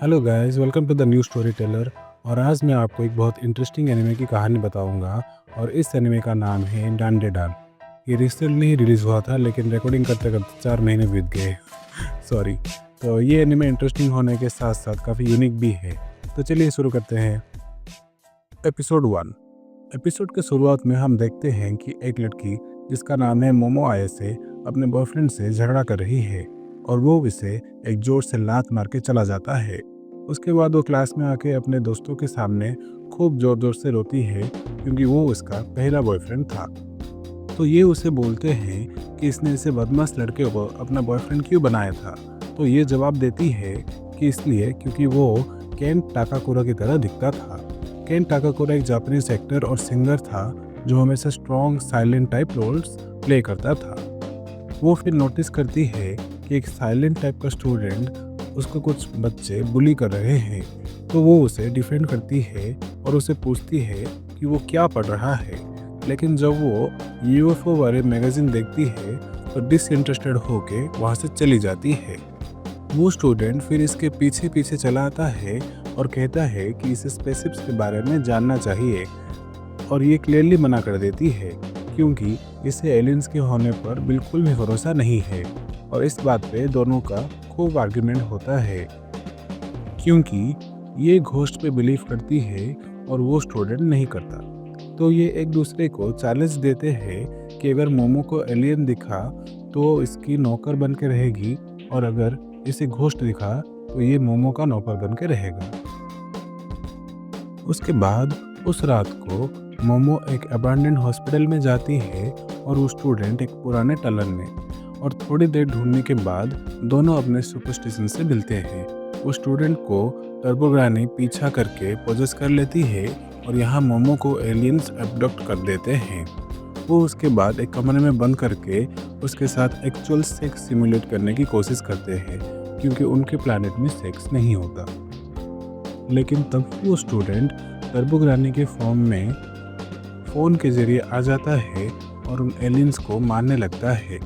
Hello guys, welcome to the new storyteller. और आज मैं आपको एक बहुत इंटरेस्टिंग एनिमे की कहानी बताऊंगा। और इस एनिमे का नाम है डांडेडान। ये रिसेंटली ही रिलीज़ हुआ था, लेकिन रिकॉर्डिंग करते करते 4 महीने बीत गए। सॉरी। तो ये एनिमे इंटरेस्टिंग होने के साथ साथ काफ़ी यूनिक भी है। तो चलिए शुरू करते हैं। एपिसोड 1। एपिसोड के शुरुआत में हम देखते हैं कि एक लड़की जिसका नाम है मोमो आयसे अपने बॉयफ्रेंड से झगड़ा कर रही है और वो इसे एक जोर से लात मार के चला जाता है। उसके बाद वो क्लास में आके अपने दोस्तों के सामने खूब जोर जोर से रोती है क्योंकि वो उसका पहला बॉयफ्रेंड था। तो ये उसे बोलते हैं कि इसने इसे बदमाश लड़के को अपना बॉयफ्रेंड क्यों बनाया था। तो ये जवाब देती है कि इसलिए क्योंकि वो केन टाकाकुरा की तरह दिखता था। केन टाकाकुरा एक जापानीज एक्टर और सिंगर था जो हमेशा strong silent type roles play करता था। वो फिर नोटिस करती है कि एक साइलेंट टाइप का स्टूडेंट उसको कुछ बच्चे बुली कर रहे हैं। तो वो उसे डिफेंड करती है और उसे पूछती है कि वो क्या पढ़ रहा है। लेकिन जब वो यूएफओ वाले मैगजीन देखती है तो डिसइंटरेस्टेड होके वहाँ से चली जाती है। वो स्टूडेंट फिर इसके पीछे पीछे चला आता है और कहता है कि इसे स्पेसशिप्स के बारे में जानना चाहिए। और ये क्लियरली मना कर देती है क्योंकि इसे एलियंस के होने पर बिल्कुल भी भरोसा नहीं है। और इस बात पे दोनों का खूब आर्ग्यूमेंट होता है क्योंकि ये घोस्ट पे बिलीव करती है और वो स्टूडेंट नहीं करता। तो ये एक दूसरे को चैलेंज देते हैं कि अगर मोमो को एलियन दिखा तो वो इसकी नौकर बन के रहेगी, और अगर इसे घोस्ट दिखा तो ये मोमो का नौकर बन के रहेगा। उसके बाद उस रात को मोमो एक अबैंडन्ड हॉस्पिटल में जाती है और वो स्टूडेंट एक पुराने टनल में। और थोड़ी देर ढूंढने के बाद दोनों अपने सुपरस्टिशन से मिलते हैं। वो स्टूडेंट को टर्बोग्रानी पीछा करके पोजेस कर लेती है और यहाँ मोमो को एलियंस अबडक्ट कर देते हैं। वो उसके बाद एक कमरे में बंद करके उसके साथ एक्चुअल सेक्स सिमुलेट करने की कोशिश करते हैं क्योंकि उनके प्लैनेट में सेक्स नहीं होता। लेकिन तब वो स्टूडेंट टर्बोग्रानी के फॉर्म में फ़ोन के ज़रिए आ जाता है और उन एलियंस को मारने लगता है।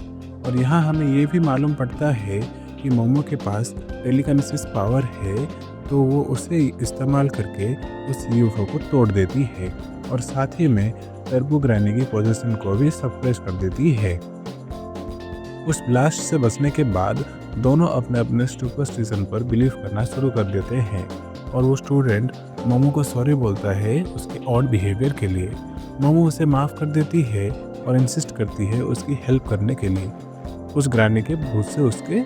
और यहाँ हमें ये भी मालूम पड़ता है कि मोमो के पास टेलीकिनेसिस पावर है, तो वो उसे इस्तेमाल करके उस यूएफओ को तोड़ देती है और साथ ही में टर्बोग्रानी की पोजीशन को भी सप्रेस कर देती है। उस ब्लास्ट से बचने के बाद दोनों अपने अपने सुपरस्टिशन पर बिलीव करना शुरू कर देते हैं और वो स्टूडेंट मोमो को सॉरी बोलता है उसके ऑड बिहेवियर के लिए। मोमो उसे माफ़ कर देती है और इंसिस्ट करती है उसकी हेल्प करने के लिए, उस ग्रानी के भूत से उसके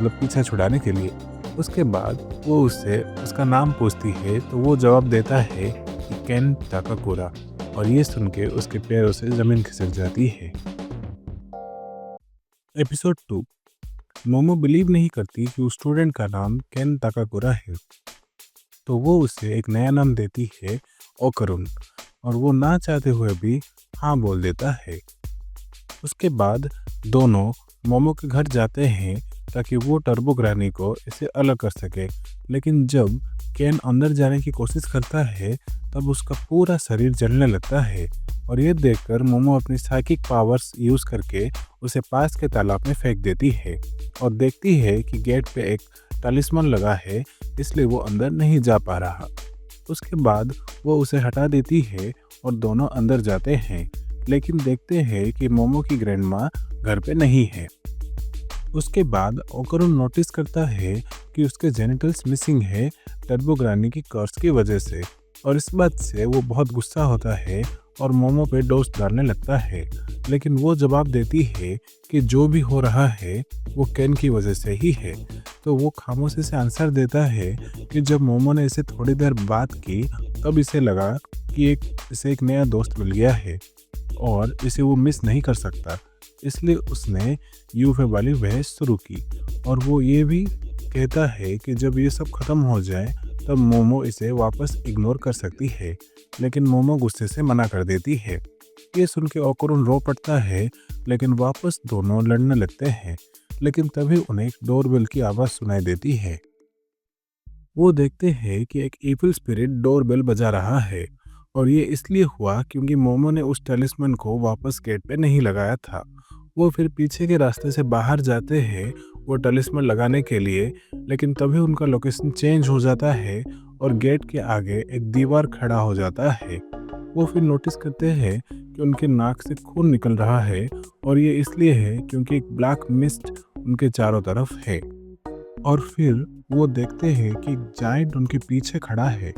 पीछा छुड़ाने के लिए। उसके बाद वो उससे उसका नाम पूछती है तो वो जवाब देता है कि केन टाकाकुरा, और ये सुन के उसके पैरों से ज़मीन खिसक जाती है। एपिसोड 2। मोमो बिलीव नहीं करती कि उस स्टूडेंट का नाम केन टाकाकुरा है, तो वो उसे एक नया नाम देती है, ओकरुन, और वो ना चाहते हुए भी हाँ बोल देता है। उसके बाद दोनों मोमो के घर जाते हैं ताकि वो टर्बोग्रानी को इसे अलग कर सके। लेकिन जब केन अंदर जाने की कोशिश करता है तब उसका पूरा शरीर जलने लगता है और ये देखकर मोमो अपनी साइकिक पावर्स यूज़ करके उसे पास के तालाब में फेंक देती है और देखती है कि गेट पे एक टालिस्मन लगा है, इसलिए वो अंदर नहीं जा पा रहा। उसके बाद वो उसे हटा देती है और दोनों अंदर जाते हैं, लेकिन देखते हैं कि मोमो की ग्रैंडमा घर पे नहीं है। उसके बाद ओकरुन नोटिस करता है कि उसके जेनिटल्स मिसिंग है टर्बोग्रानी की कर्स की वजह से, और इस बात से वो बहुत गुस्सा होता है और मोमो पे डोज डालने लगता है। लेकिन वो जवाब देती है कि जो भी हो रहा है वो केन की वजह से ही है। तो वो खामोशी से आंसर देता है कि जब मोमो ने इसे थोड़ी देर बात की तब इसे लगा कि इसे एक नया दोस्त मिल गया है और इसे वो मिस नहीं कर सकता, इसलिए उसने यूएफओ वाली बहस शुरू की। और वो ये भी कहता है कि जब ये सब खत्म हो जाए तब मोमो इसे वापस इग्नोर कर सकती है, लेकिन मोमो गुस्से से मना कर देती है। ये सुन के ओकरुन रो पड़ता है, लेकिन वापस दोनों लड़ने लगते हैं। लेकिन तभी उन्हें डोरबेल की आवाज़ सुनाई देती है। वो देखते हैं कि एक इविल स्पिरिट डोरबेल बजा रहा है और ये इसलिए हुआ क्योंकि मोमो ने उस टेलिस्मैन को वापस गेट पे नहीं लगाया था वो फिर पीछे के रास्ते से बाहर जाते हैं वो टलिस्मन लगाने के लिए, लेकिन तभी उनका लोकेशन चेंज हो जाता है और गेट के आगे एक दीवार खड़ा हो जाता है। वो फिर नोटिस करते हैं कि उनके नाक से खून निकल रहा है और ये इसलिए है क्योंकि एक ब्लैक मिस्ट उनके चारों तरफ है। और फिर वो देखते हैं कि एक जायंट उनके पीछे खड़ा है।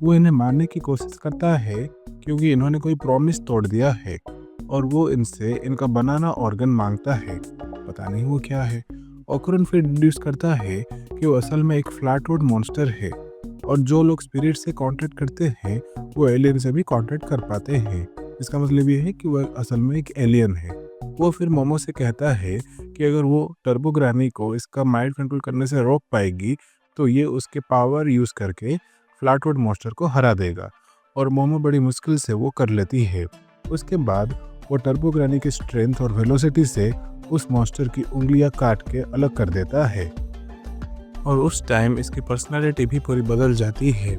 वो इन्हें मारने की कोशिश करता है क्योंकि इन्होंने कोई प्रॉमिस तोड़ दिया है और वो इनसे इनका बनाना ऑर्गन मांगता है। पता नहीं वो क्या है। ओकरन फिर इंट्रोड्यूस करता है कि वो असल में एक फ्लैट रोड मॉन्स्टर है और जो लोग स्पिरिट से कांटेक्ट करते हैं वो एलियन से भी कांटेक्ट कर पाते हैं। इसका मतलब ये है कि वो असल में एक एलियन है। वो फिर मोमो से कहता है कि अगर वो टर्बो ग्रानी को इसका माइंड कंट्रोल करने से रोक पाएगी तो ये उसके पावर यूज़ करके फ्लैट रोड मॉन्स्टर को हरा देगा और मोमो बड़ी मुश्किल से वो कर लेती है। उसके बाद वो टर्बो ग्रानी की स्ट्रेंथ और वेलोसिटी से उस मॉन्स्टर की उंगलियां काट के अलग कर देता है और उस टाइम इसकी पर्सनालिटी भी पूरी बदल जाती है।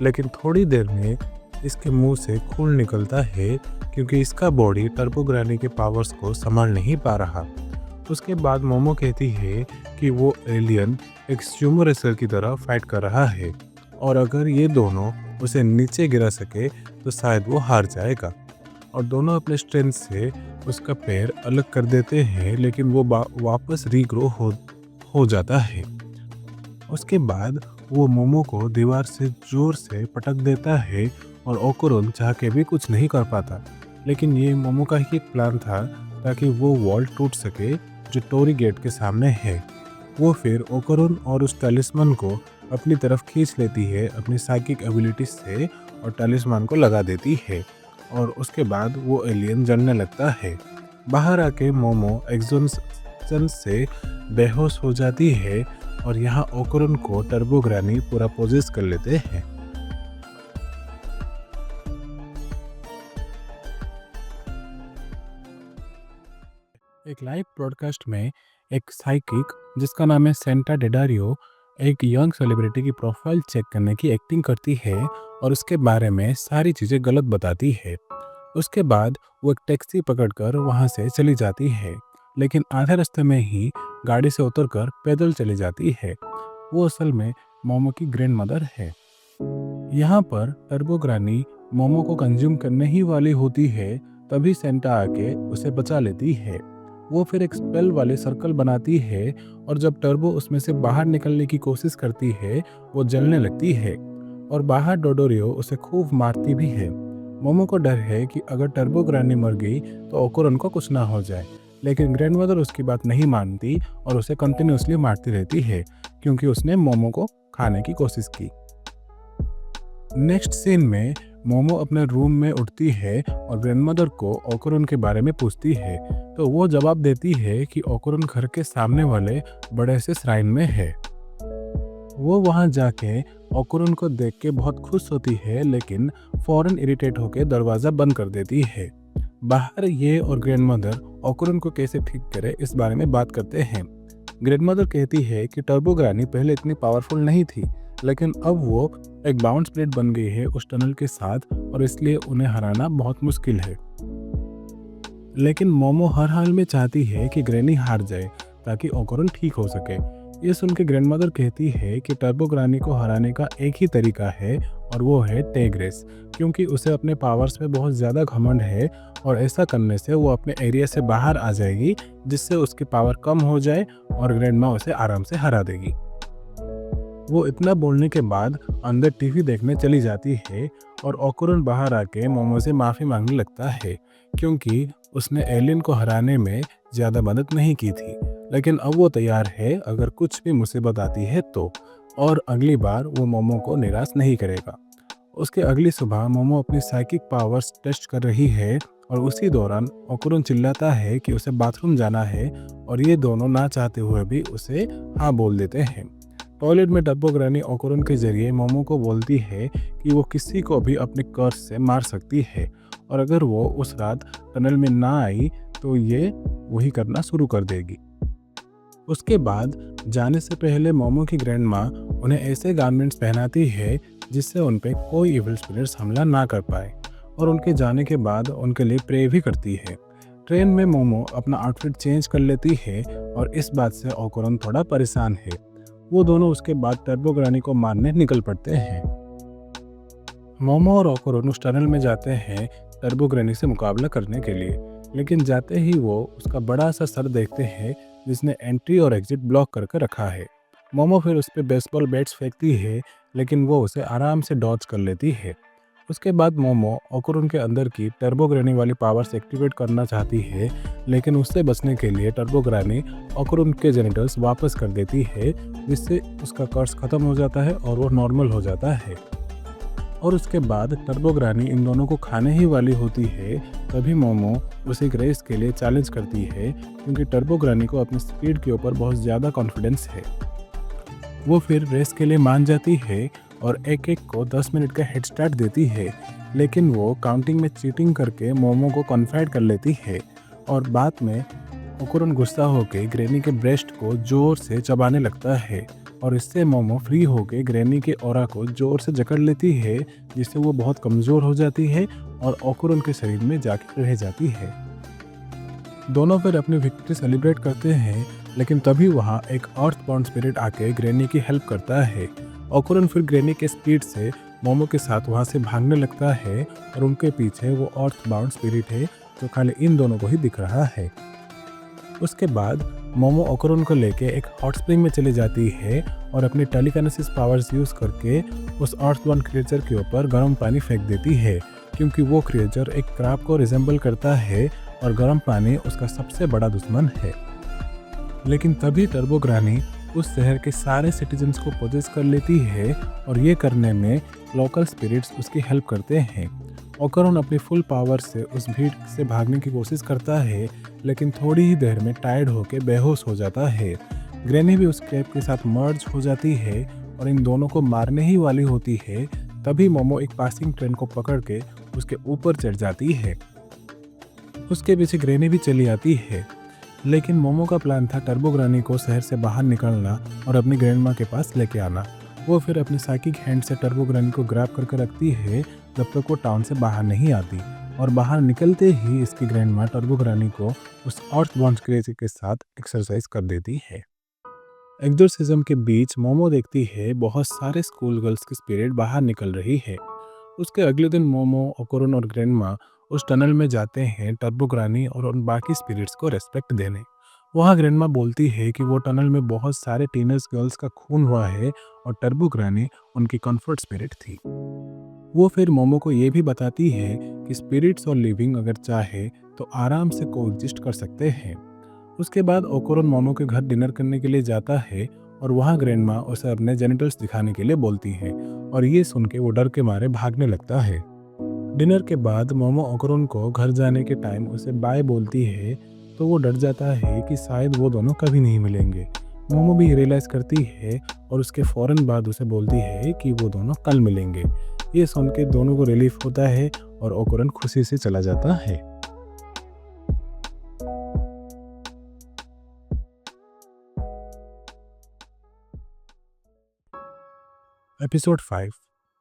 लेकिन थोड़ी देर में इसके मुंह से खून निकलता है क्योंकि इसका बॉडी टर्बो ग्रानी के पावर्स को संभाल नहीं पा रहा। उसके बाद मोमो कहती है कि वो एलियन एक स्यूमो रेसलर की तरह फाइट कर रहा है और अगर ये दोनों उसे नीचे गिरा सके तो शायद वो हार जाएगा। और दोनों अपने स्ट्रेंथ से उसका पैर अलग कर देते हैं, लेकिन वो वापस रीग्रो हो जाता है। उसके बाद वो मोमो को दीवार से जोर से पटक देता है और ओकोरोन चाह के भी कुछ नहीं कर पाता। लेकिन ये मोमो का ही एक प्लान था ताकि वो वॉल टूट सके जो टोरी गेट के सामने है। वो फिर ओकोरोन और उस टैलिस्मन को अपनी तरफ खींच लेती है अपनी साइकिक एबिलिटी से और टैलिस्मन को लगा देती है और उसके बाद वो एलियन जलने लगता है। बाहर आके मोमो एक्सोशन से बेहोश हो जाती है और यहाँ ओकोरोन को टर्बो ग्रानी पूरा पोजेस कर लेते हैं। एक लाइव ब्रॉडकास्ट में एक साइकिक जिसका नाम है सेंटा डेडारियो एक यंग सेलिब्रिटी की प्रोफाइल चेक करने की एक्टिंग करती है और उसके बारे में सारी चीज़ें गलत बताती है। उसके बाद वो एक टैक्सी पकड़कर वहाँ से चली जाती है, लेकिन आधे रास्ते में ही गाड़ी से उतरकर पैदल चली जाती है। वो असल में मोमो की ग्रैंड मदर है। यहाँ पर टर्बो ग्रानी मोमो को कंज्यूम करने ही वाली होती है, तभी सेंटा आके उसे बचा लेती है। वो फिर एक स्पेल वाले सर्कल बनाती है और जब टर्बो उसमें से बाहर निकलने की कोशिश करती है वो जलने लगती है और बाहर डोडोरियो उसे खूब मारती भी है। मोमो को डर है कि अगर टर्बो ग्रानी मर गई तो ओकोरन को कुछ ना हो जाए, लेकिन ग्रैंडमदर उसकी बात नहीं मानती और उसे कंटिन्यूसली मारती रहती है क्योंकि उसने मोमो को खाने की कोशिश की। नेक्स्ट सीन में मोमो अपने रूम में उठती है और ग्रैंडमदर को ओकोरन के बारे में पूछती है, तो वो जवाब देती है कि ओकोरन घर के सामने वाले बड़े से श्राइन में है। वो वहाँ जाके ओकोरन को देख के बहुत खुश होती है, लेकिन फौरन इरिटेट होकर दरवाज़ा बंद कर देती है। बाहर ये और ग्रैंडमदर ओकोरन को कैसे ठीक करे इस बारे में बात करते हैं। ग्रैंडमदर कहती है कि टर्बो ग्रानी पहले इतनी पावरफुल नहीं थी, लेकिन अब वो एक बाउंस प्लेट बन गई है उस टनल के साथ और इसलिए उन्हें हराना बहुत मुश्किल है। लेकिन मोमो हर हाल में चाहती है कि ग्रैनी हार जाए ताकि ओकोरन ठीक हो सके। ये सुन के ग्रैंडमदर कहती है कि टर्बो ग्रानी को हराने का एक ही तरीका है और वो है टेग रेस, क्योंकि उसे अपने पावर्स में बहुत ज़्यादा घमंड है और ऐसा करने से वो अपने एरिया से बाहर आ जाएगी, जिससे उसकी पावर कम हो जाए और ग्रैंडमा उसे आराम से हरा देगी। वो इतना बोलने के बाद अंदर टीवी देखने चली जाती है और ओकोरन बाहर आके मोमो से माफ़ी मांगने लगता है क्योंकि उसने एलियन को हराने में ज़्यादा मदद नहीं की थी, लेकिन अब वो तैयार है अगर कुछ भी मुसीबत आती है तो, और अगली बार वो मोमो को निराश नहीं करेगा। उसके अगली सुबह मोमो अपनी साइकिक पावर्स टेस्ट कर रही है और उसी दौरान ओकोरन चिल्लाता है कि उसे बाथरूम जाना है और ये दोनों ना चाहते हुए भी उसे हाँ बोल देते हैं। टॉयलेट में टर्बो ग्रानी ओकोरन के जरिए मोमो को बोलती है कि वो किसी को भी अपने कर्स से मार सकती है और अगर वो उस रात टनल में ना आई तो ये वही करना शुरू कर देगी। उसके बाद जाने से पहले मोमो की ग्रैंड माँ उन्हें ऐसे गारमेंट्स पहनाती है जिससे उन पे कोई इविल स्पिरिट्स हमला ना कर पाए और उनके जाने के बाद उनके लिए प्रे भी करती है। ट्रेन में मोमो अपना आउटफिट चेंज कर लेती है और इस बात से ओकुरन थोड़ा परेशान है। वो दोनों उसके बाद टर्बो ग्रानी को मारने निकल पड़ते हैं। मोमो और ओकुरन उस टनल में जाते हैं टर्बो ग्रानी से मुकाबला करने के लिए, लेकिन जाते ही वो उसका बड़ा सा सर देखते हैं जिसने एंट्री और एग्जिट ब्लॉक करके रखा है। मोमो फिर उस पर बेसबॉल बैट्स फेंकती है, लेकिन वो उसे आराम से डॉज कर लेती है। उसके बाद मोमो ओकुरन के अंदर की टर्बो ग्रानी वाली पावर्स एक्टिवेट करना चाहती है, लेकिन उससे बचने के लिए टर्बो ग्रानी ओकुरन के जेनिटल्स वापस कर देती है, जिससे उसका कर्स खत्म हो जाता है और वो नॉर्मल हो जाता है। और उसके बाद टर्बो ग्रानी इन दोनों को खाने ही वाली होती है। तभी मोमो उसे एक रेस के लिए चैलेंज करती है, क्योंकि टर्बो ग्रानी को अपनी स्पीड के ऊपर बहुत ज़्यादा कॉन्फिडेंस है। वो फिर रेस के लिए मान जाती है और एक एक को 10 मिनट का हेड स्टार्ट देती है, लेकिन वो काउंटिंग में चीटिंग करके मोमो को कॉन्फाइड कर लेती है। और बाद में ओकुरन गुस्सा होकर ग्रैनी के ब्रेस्ट को जोर से चबाने लगता है और इससे मोमो फ्री होकर ग्रैनी के ऑरा को जोर से जकड़ लेती है, जिससे वो बहुत कमज़ोर हो जाती है और ओकुरन के शरीर में जाके रह जाती है। दोनों फिर अपनी विक्ट्री सेलिब्रेट करते हैं, लेकिन तभी वहाँ एक अर्थबॉर्न स्पिरिट आके ग्रैनी की हेल्प करता है। ओकुरन फिर ग्रैनी के स्पीड से मोमो के साथ वहाँ से भागने लगता है और उनके पीछे वो अर्थबाउंड स्पिरिट है जो खाली इन दोनों को ही दिख रहा है। उसके बाद मोमो ओकुरन को लेके एक हॉट स्प्रिंग में चली जाती है और अपनी टेलीकाइनेसिस पावर्स यूज़ करके उस अर्थबॉर्न क्रिएचर के ऊपर गर्म पानी फेंक देती है, क्योंकि वो क्रिएचर एक क्रैब को रिजेंबल करता है और गर्म पानी उसका सबसे बड़ा दुश्मन है। लेकिन तभी टर्बो ग्रानी उस शहर के सारे सिटीजन्स को पोजेस कर लेती है और ये करने में लोकल स्पिरिट्स उसकी हेल्प करते हैं। ओकुरन अपनी फुल पावर से उस भीड़ से भागने की कोशिश करता है, लेकिन थोड़ी ही देर में टायर्ड होकर बेहोश हो जाता है। ग्रैनी भी उस क्रैब के साथ मर्ज हो जाती है और इन दोनों को मारने ही वाली होती है। तभी मोमो एक पासिंग ट्रेन को पकड़ के उसके ऊपर चढ़ जाती है। उसके पीछे ग्रैनी भी चली आती है, लेकिन मोमो का प्लान था टर्बो ग्रानी को शहर से बाहर निकलना और अपनी ग्रैंडमा के पास लेके आना। वो फिर अपने साइकिक हैंड से टर्बो ग्रानी को ग्रैब करके रखती है जब तक वो टाउन से बाहर नहीं आती, और बाहर निकलते ही इसकी ग्रैंडमा टर्बो ग्रानी को उस अर्थबॉर्न क्रिएचर के साथ एक्सरसाइज कर देती है। एक्सोर्सिज्म के बीच मोमो देखती है बहुत सारे स्कूल गर्ल्स की स्पिरिट बाहर निकल रही है। उसके अगले दिन मोमो, ओकुरन और ग्रैंडमा उस टनल में जाते हैं टर्बो ग्रानी और उन बाकी स्पिरिट्स को रेस्पेक्ट देने। वहाँ ग्रैंडमा बोलती है कि वो टनल में बहुत सारे टीनेज गर्ल्स का खून हुआ है और टर्बो ग्रानी उनकी कंफर्ट स्पिरिट थी। वो फिर मोमो को ये भी बताती है कि स्पिरिट्स और लिविंग अगर चाहे तो आराम से कोएग्जिस्ट कर सकते हैं। उसके बाद ओकुरन मोमो के घर डिनर करने के लिए जाता है और वहाँ ग्रैंडमा उसे अपने जेनिटल्स दिखाने के लिए बोलती है और ये सुन के वो डर के मारे भागने लगता है। डिनर के बाद मोमो ओकुरन को घर जाने के टाइम उसे बाय बोलती है, तो वो डर जाता है कि शायद वो दोनों कभी नहीं मिलेंगे। मोमो भी रियलाइज़ करती है और उसके फ़ौरन बाद उसे बोलती है कि वो दोनों कल मिलेंगे। ये सुन के दोनों को रिलीफ होता है और ओकुरन खुशी से चला जाता है। एपिसोड 5।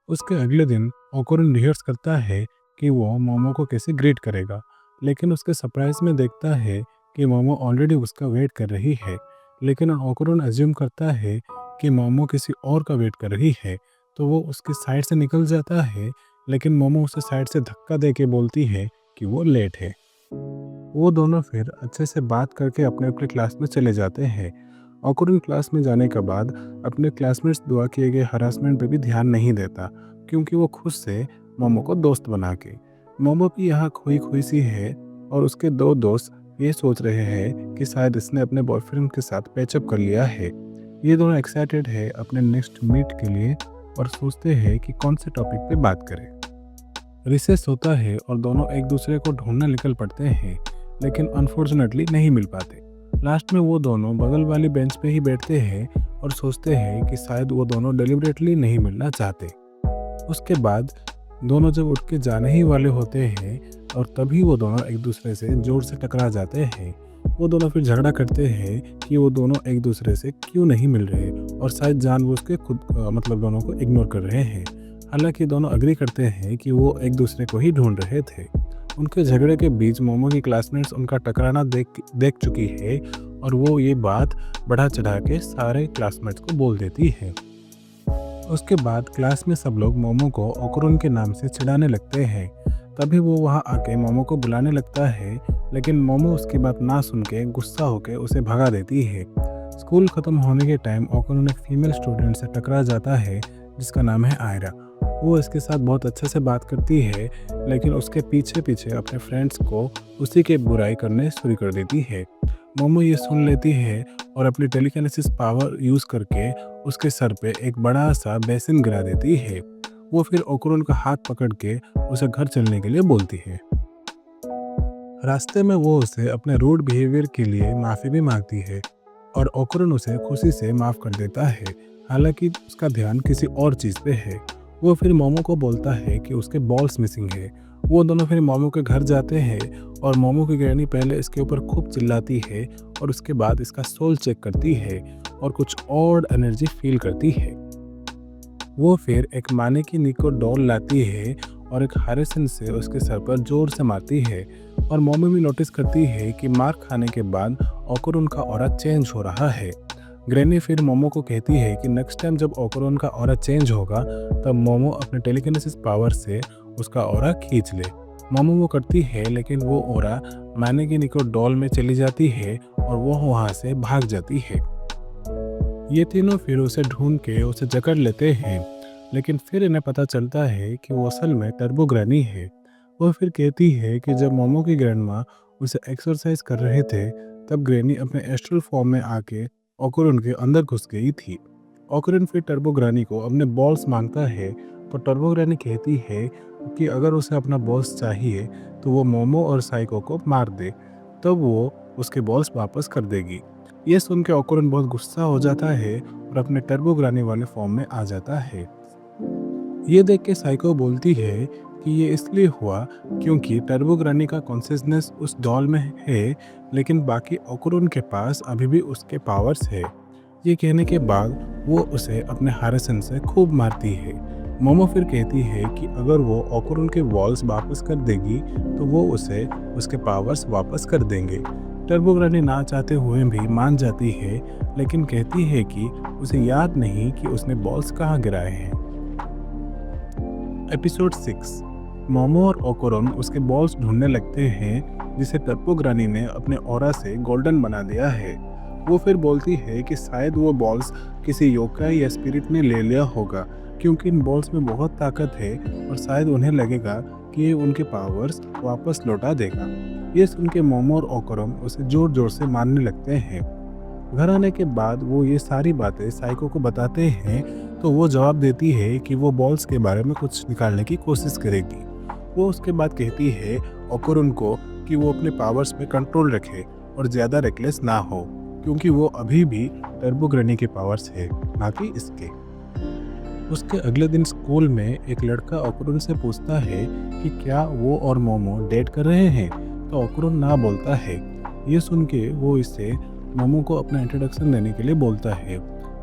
उसके अगले दिन ओकुरन रिहर्स करता है कि वो मोमो को कैसे ग्रीट करेगा, लेकिन उसके सरप्राइज में देखता है कि मोमो ऑलरेडी उसका वेट कर रही है। लेकिन ओकुरन अज्यूम करता है कि मोमो किसी और का वेट कर रही है, तो वो उसके साइड से निकल जाता है, लेकिन मोमो उसे साइड से धक्का दे के बोलती है कि वो लेट है। वो दोनों फिर अच्छे से बात करके अपने अपने क्लास में चले जाते हैं। ओकुरन क्लास में जाने के बाद अपने क्लासमेट्स द्वारा किए गए हरासमेंट पे भी ध्यान नहीं देता, क्योंकि वो खुद से मोमो को दोस्त बना के। मोमो भी यहाँ खोई खोई सी है और उसके दो दोस्त ये सोच रहे हैं कि शायद इसने अपने बॉयफ्रेंड के साथ पैचअप कर लिया है। ये दोनों एक्साइटेड है अपने नेक्स्ट मीट के लिए और सोचते हैं कि कौन से टॉपिक पे बात करें। रिसेस होता है और दोनों एक दूसरे को ढूंढने निकल पड़ते हैं, लेकिन अनफॉर्चुनेटली नहीं मिल पाते। लास्ट में वो दोनों बगल वाली बेंच पे ही बैठते हैं और सोचते हैं कि शायद वो दोनों डेलिबरेटली नहीं मिलना चाहते। उसके बाद दोनों जब उठ के जाने ही वाले होते हैं और तभी वो दोनों एक दूसरे से जोर से टकरा जाते हैं। वो दोनों फिर झगड़ा करते हैं कि वो दोनों एक दूसरे से क्यों नहीं मिल रहे और शायद जानबूझ के खुद दोनों को इग्नोर कर रहे हैं। हालांकि दोनों अग्री करते हैं कि वो एक दूसरे को ही ढूंढ रहे थे। उनके झगड़े के बीच मोमो की क्लासमेट्स उनका टकराना देख देख चुकी है और वो ये बात बढ़ा चढ़ा के सारे क्लासमेट्स को बोल देती है। उसके बाद क्लास में सब लोग मोमो को ओकुरुन के नाम से चिढ़ाने लगते हैं। तभी वो वहाँ आके मोमो को बुलाने लगता है, लेकिन मोमो उसकी बात ना सुन के गुस्सा होकर उसे भगा देती है। स्कूल ख़त्म होने के टाइम ओकुरुन एक फीमेल स्टूडेंट से टकरा जाता है जिसका नाम है आयरा। वो इसके साथ बहुत अच्छे से बात करती है, लेकिन उसके पीछे पीछे अपने फ्रेंड्स को उसी के बुराई करने शुरू कर देती है। मोमो ये सुन लेती है और अपनी टेलीकिनेसिस पावर यूज़ करके उसके सर पे एक बड़ा सा बेसिन गिरा देती है। वो फिर ओकुरुन का हाथ पकड़ के उसे घर चलने के लिए बोलती है। रास्ते में वो उसे अपने रूड बिहेवियर के लिए माफ़ी भी मांगती है और ओकुरुन उसे खुशी से माफ़ कर देता है, हालांकि उसका ध्यान किसी और चीज़ पे है। वो फिर मोमो को बोलता है कि उसके बॉल्स मिसिंग है। वो दोनों फिर मोमो के घर जाते हैं और मोमो की ग्रैनी पहले इसके ऊपर खूब चिल्लाती है और उसके बाद इसका सोल चेक करती है और कुछ और एनर्जी फील करती है। वो फिर एक माने की निको डॉल लाती है और एक हारिसन से उसके सर पर जोर से मारती है और मोमो भी नोटिस करती है कि मार खाने के बाद ओकुरुन का ऑरा चेंज हो रहा है। ग्रैनी फिर मोमो को कहती है कि नेक्स्ट टाइम जब ओकुरुन का ऑरा चेंज होगा तब मोमो अपने टेलीकिनेसिस पावर से उसका ऑरा खींच ले। मोमो वो करती है, लेकिन वो ऑरा माने की निको डॉल में चली जाती है और वो वहाँ से भाग जाती है। ये तीनों फिर उसे ढूंढ के उसे जकड़ लेते हैं, लेकिन फिर इन्हें पता चलता है कि वो असल में टर्बो ग्रैनी है। वो फिर कहती है कि जब मोमो की ग्रैंडमा उसे एक्सरसाइज कर रहे थे तब ग्रैनी अपने एस्ट्रल फॉर्म में आके ओकुरुन के अंदर घुस गई थी। ओकुरुन फिर टर्बो ग्रैनी को अपने बॉल्स मांगता है, तो टर्बो ग्रैनी कहती है कि अगर उसे अपना बॉल्स चाहिए तो वो मोमो और साइको को मार दे, तब वो उसके बॉल्स वापस कर देगी। ये सुन के ओकुरुन बहुत गुस्सा हो जाता है और अपने टर्बो ग्रैनी वाले फॉर्म में आ जाता है। ये देख के साइको बोलती है कि ये इसलिए हुआ क्योंकि टर्बो ग्रैनी का कॉन्शियसनेस उस डॉल में है, लेकिन बाकी ओकुरुन के पास अभी भी उसके पावर्स है। ये कहने के बाद वो उसे अपने हारिसन से खूब मारती है। मोमो फिर कहती है कि अगर वो ओकुरुन के वॉल्स वापस कर देगी तो वो उसे उसके पावर्स वापस कर देंगे। टर्बो ग्रैनी ना चाहते हुए भी मान जाती है, लेकिन कहती है कि उसे याद नहीं कि उसने बॉल्स कहाँ गिराए हैं। एपिसोड 6। मोमो और ओकुरुन उसके बॉल्स ढूंढने लगते हैं जिसे टर्बो ग्रैनी ने अपने ऑरा से गोल्डन बना दिया है। वो फिर बोलती है कि शायद वो बॉल्स किसी योकाई या स्पिरिट ने ले लिया होगा, क्योंकि इन बॉल्स में बहुत ताकत है और शायद उन्हें लगेगा कि ये उनके पावर्स वापस लौटा देगा। ये सुन के मोमो और ओकुरुन उसे जोर जोर से मारने लगते हैं। घर आने के बाद वो ये सारी बातें साइको को बताते हैं, तो वो जवाब देती है कि वो बॉल्स के बारे में कुछ निकालने की कोशिश करेगी। वो उसके बाद कहती है ओकुरुन को कि वो अपने पावर्स पे कंट्रोल रखे और ज़्यादा रेकलेस ना हो, क्योंकि वो अभी भी टर्बो ग्रैनी के पावर्स है, ना कि इसके। उसके अगले दिन स्कूल में एक लड़का ओकुरुन से पूछता है कि क्या वो और मोमो डेट कर रहे हैं, तो ओकुरुन ना बोलता है। ये सुन के वो इससे मोमो को अपना इंट्रोडक्शन देने के लिए बोलता है।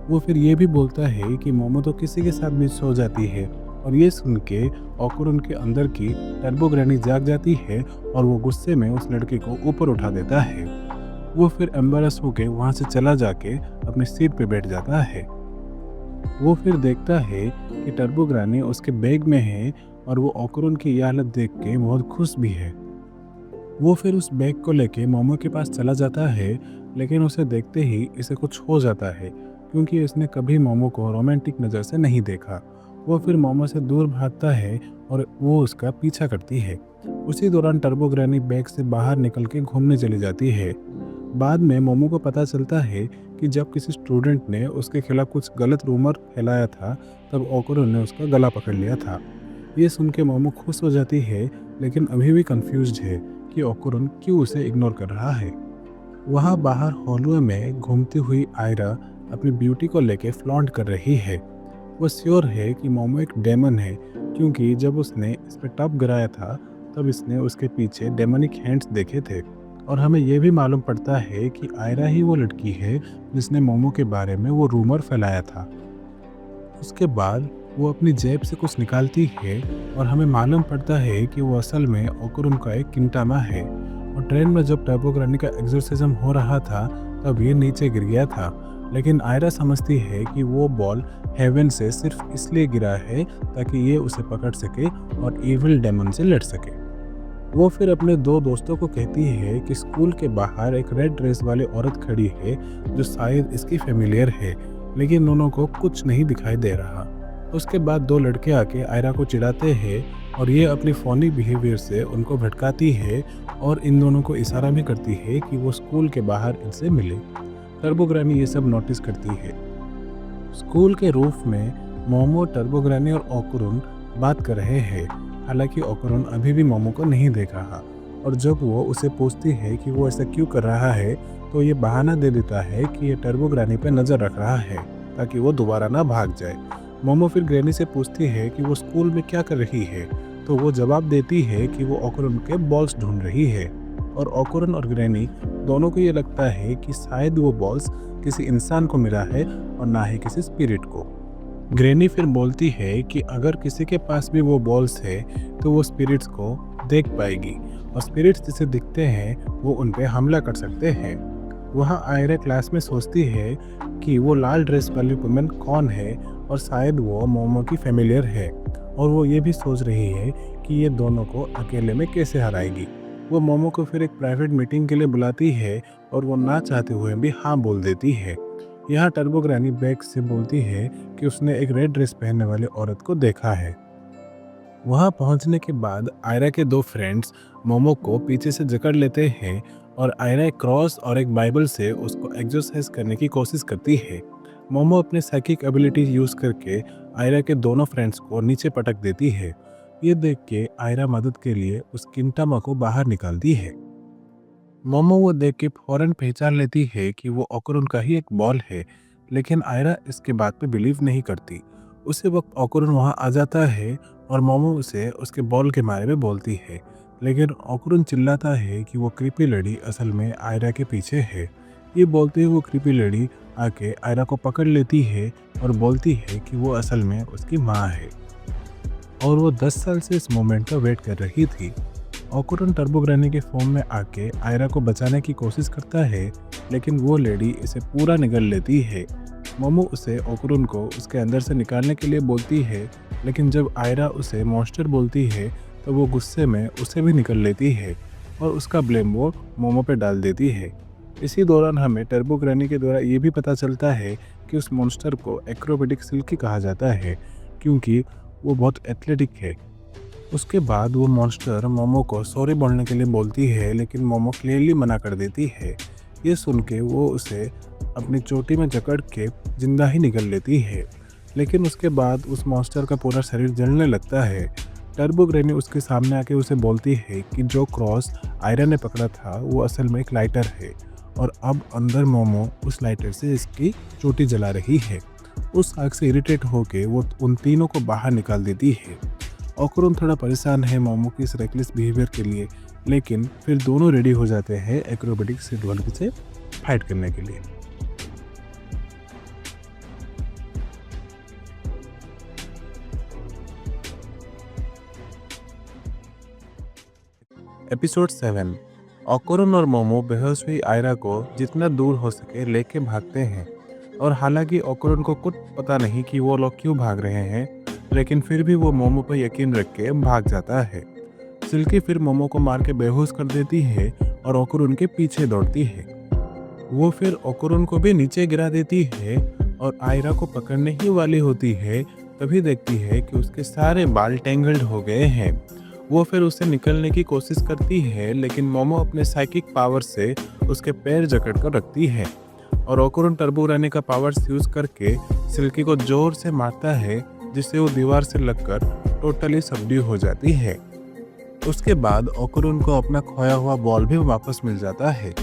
वो फिर ये भी बोलता है कि मोमो तो किसी के साथ भी सो जाती है, और ये सुन के ओकुरुन के अंदर की टर्बो ग्रैनी जाग जाती है और वो गुस्से में उस लड़के को ऊपर उठा देता है। वो फिर एम्बेरस होकर वहाँ से चला जाके अपनी सीट पे बैठ जाता है। वो फिर देखता है कि टर्बो ग्रैनी उसके बैग में है और वो ओकुरुन की यह हालत देख के बहुत खुश भी है। वो फिर उस बैग को लेके मोमो के पास चला जाता है, लेकिन उसे देखते ही इसे कुछ हो जाता है, क्योंकि इसने कभी मोमो को रोमांटिक नज़र से नहीं देखा। वो फिर मोमो से दूर भागता है और वो उसका पीछा करती है। उसी दौरान टर्बो ग्रैनी बैग से बाहर निकल के घूमने चली जाती है। बाद में मोमो को पता चलता है कि जब किसी स्टूडेंट ने उसके खिलाफ कुछ गलत रूमर फैलाया था, तब ओकुरुन ने उसका गला पकड़ लिया था। ये सुन के मोमो खुश हो जाती है, लेकिन अभी भी कंफ्यूज्ड है कि ओकुरुन क्यों उसे इग्नोर कर रहा है। वहाँ बाहर हॉलवे में घूमती हुई आयरा अपनी ब्यूटी को लेके फ्लॉन्ट कर रही है। वो श्योर है कि मोमो एक डेमन है, क्योंकि जब उसने इस पर टप गिराया था तब इसने उसके पीछे डेमनिक हैंड्स देखे थे। और हमें यह भी मालूम पड़ता है कि आयरा ही वो लड़की है जिसने मोमो के बारे में वो रूमर फैलाया था। उसके बाद वो अपनी जेब से कुछ निकालती है और हमें मालूम पड़ता है कि वो असल में ओकुरुन का एक किंटामा है। और ट्रेन में जब टर्बोग्रानी का एग्जोर्सिज्म हो रहा था तब ये नीचे गिर गया था, लेकिन आयरा समझती है कि वो बॉल हेवन से सिर्फ इसलिए गिरा है ताकि ये उसे पकड़ सके और इविल डेमन से लड़ सके। वो फिर अपने दो दोस्तों को कहती है कि स्कूल के बाहर एक रेड ड्रेस वाली औरत खड़ी है जो शायद इसकी फेमिलियर है, लेकिन दोनों को कुछ नहीं दिखाई दे रहा। उसके बाद दो लड़के आके आयरा को चिढ़ाते हैं और ये अपनी फोनी बिहेवियर से उनको भटकाती है और इन दोनों को इशारा भी करती है कि वो स्कूल के बाहर इनसे मिले। टर्बोग्रानी ये सब नोटिस करती है। स्कूल के रूफ में मोमो, टर्बोग्रानी और ओकुरुन बात कर रहे हैं। हालांकि ओकुरुन अभी भी मोमो को नहीं देख रहा और जब वो उसे पूछती है कि वो ऐसा क्यों कर रहा है तो ये बहाना दे देता है कि ये टर्बोग्रानी पे नज़र रख रहा है ताकि वो दोबारा ना भाग जाए। मोमो फिर ग्रैनी से पूछती है कि वो स्कूल में क्या कर रही है, तो वो जवाब देती है कि वो ओकुरुन के बॉल्स ढूंढ रही है। और ओकुरुन और ग्रैनी दोनों को ये लगता है कि शायद वो बॉल्स किसी इंसान को मिला है और ना ही किसी स्पिरिट को। ग्रैनी फिर बोलती है कि अगर किसी के पास भी वो बॉल्स है तो वो स्पिरिट्स को देख पाएगी और स्पिरिट्स जिसे दिखते हैं वो उन पे हमला कर सकते हैं। वहाँ आयरा क्लास में सोचती है कि वो लाल ड्रेस वाली वुमेन कौन है और शायद वो मोमो की फेमिलियर है, और वो ये भी सोच रही है कि ये दोनों को अकेले में कैसे हराएगी। वो मोमो को फिर एक प्राइवेट मीटिंग के लिए बुलाती है और वो ना चाहते हुए भी हाँ बोल देती है। यहाँ टर्बोग्रानी बैग से बोलती है कि उसने एक रेड ड्रेस पहनने वाली औरत को देखा है। वहाँ पहुँचने के बाद आयरा के दो फ्रेंड्स मोमो को पीछे से जकड़ लेते हैं और आयरा एक क्रॉस और एक बाइबल से उसको एक्सरसाइज करने की कोशिश करती है। मोमो अपने साइकिक एबिलिटी यूज करके आयरा के दोनों फ्रेंड्स को नीचे पटक देती है। ये देख के आयरा मदद के लिए उस किंटामा को बाहर निकालती है। मोमो वो देख के फौरन पहचान लेती है कि वो ओकुरुन का ही एक बॉल है, लेकिन आयरा इसके बात पे बिलीव नहीं करती। उसी वक्त ओकुरुन वहाँ आ जाता है और मोमो उसे उसके बॉल के बारे में बोलती है, लेकिन ओकुरुन चिल्लाता है कि वो क्रीपी लड़ी असल में आयरा के पीछे है। ये बोलते हुए वो क्रीपी लड़ी आके आयरा को पकड़ लेती है और बोलती है कि वो असल में उसकी माँ है और वो 10 साल से इस मोमेंट का वेट कर रही थी। ओकुरुन टर्बोग्रानी के फॉर्म में आके आयरा को बचाने की कोशिश करता है, लेकिन वो लेडी इसे पूरा निगल लेती है। मोमो उसे ओकुरुन को उसके अंदर से निकालने के लिए बोलती है, लेकिन जब आयरा उसे मॉन्स्टर बोलती है तो वो गुस्से में उसे भी निकल लेती है और उसका ब्लेम वो मोमो पे डाल देती है। इसी दौरान हमें टर्बोग्रानी के द्वारा ये भी पता चलता है कि उस मॉन्स्टर को एक्रोबेटिक सिल्की कहा जाता है क्योंकि वो बहुत एथलेटिक है। उसके बाद वो मॉन्स्टर मोमो को सॉरी बोलने के लिए बोलती है, लेकिन मोमो क्लियरली मना कर देती है। ये सुन के वो उसे अपनी चोटी में जकड़ के जिंदा ही निकल लेती है, लेकिन उसके बाद उस मॉन्स्टर का पूरा शरीर जलने लगता है। टर्बोग्रानी उसके सामने आके उसे बोलती है कि जो क्रॉस आयरा ने पकड़ा था वो असल में एक लाइटर है और अब अंदर मोमो उस लाइटर से इसकी चोटी जला रही है। उस आग से इरिटेट होके वो उन तीनों को बाहर निकाल देती है। ओकुरुन थोड़ा परेशान है मोमो की इस रेकलेस बिहेवियर के लिए, लेकिन फिर दोनों रेडी हो जाते हैं एक्रोबेटिक सिल्की से फाइट करने के लिए। एपिसोड 7। ओकुरुन और मोमो बेहोश हुई आयरा को जितना दूर हो सके लेके भागते हैं, और हालांकि ओकुरुन को कुछ पता नहीं कि वो लोग क्यों भाग रहे हैं, लेकिन फिर भी वो मोमो पर यकीन रख के भाग जाता है। सिल्की फिर मोमो को मार के बेहोश कर देती है और ओकुरुन के पीछे दौड़ती है। वो फिर ओकुरुन को भी नीचे गिरा देती है और आयरा को पकड़ने ही वाली होती है, तभी देखती है कि उसके सारे बाल टेंगल्ड हो गए हैं। वो फिर उसे निकलने की कोशिश करती है, लेकिन मोमो अपने साइकिक पावर से उसके पैर जकड़ कर रखती है और ओकुरुन टर्बोग्रानी का पावर्स यूज करके सिल्की को जोर से मारता है, जिससे वो दीवार से लगकर टोटली सबड्यू हो जाती है। उसके बाद ओकुरुन को अपना खोया हुआ बॉल भी वापस मिल जाता है।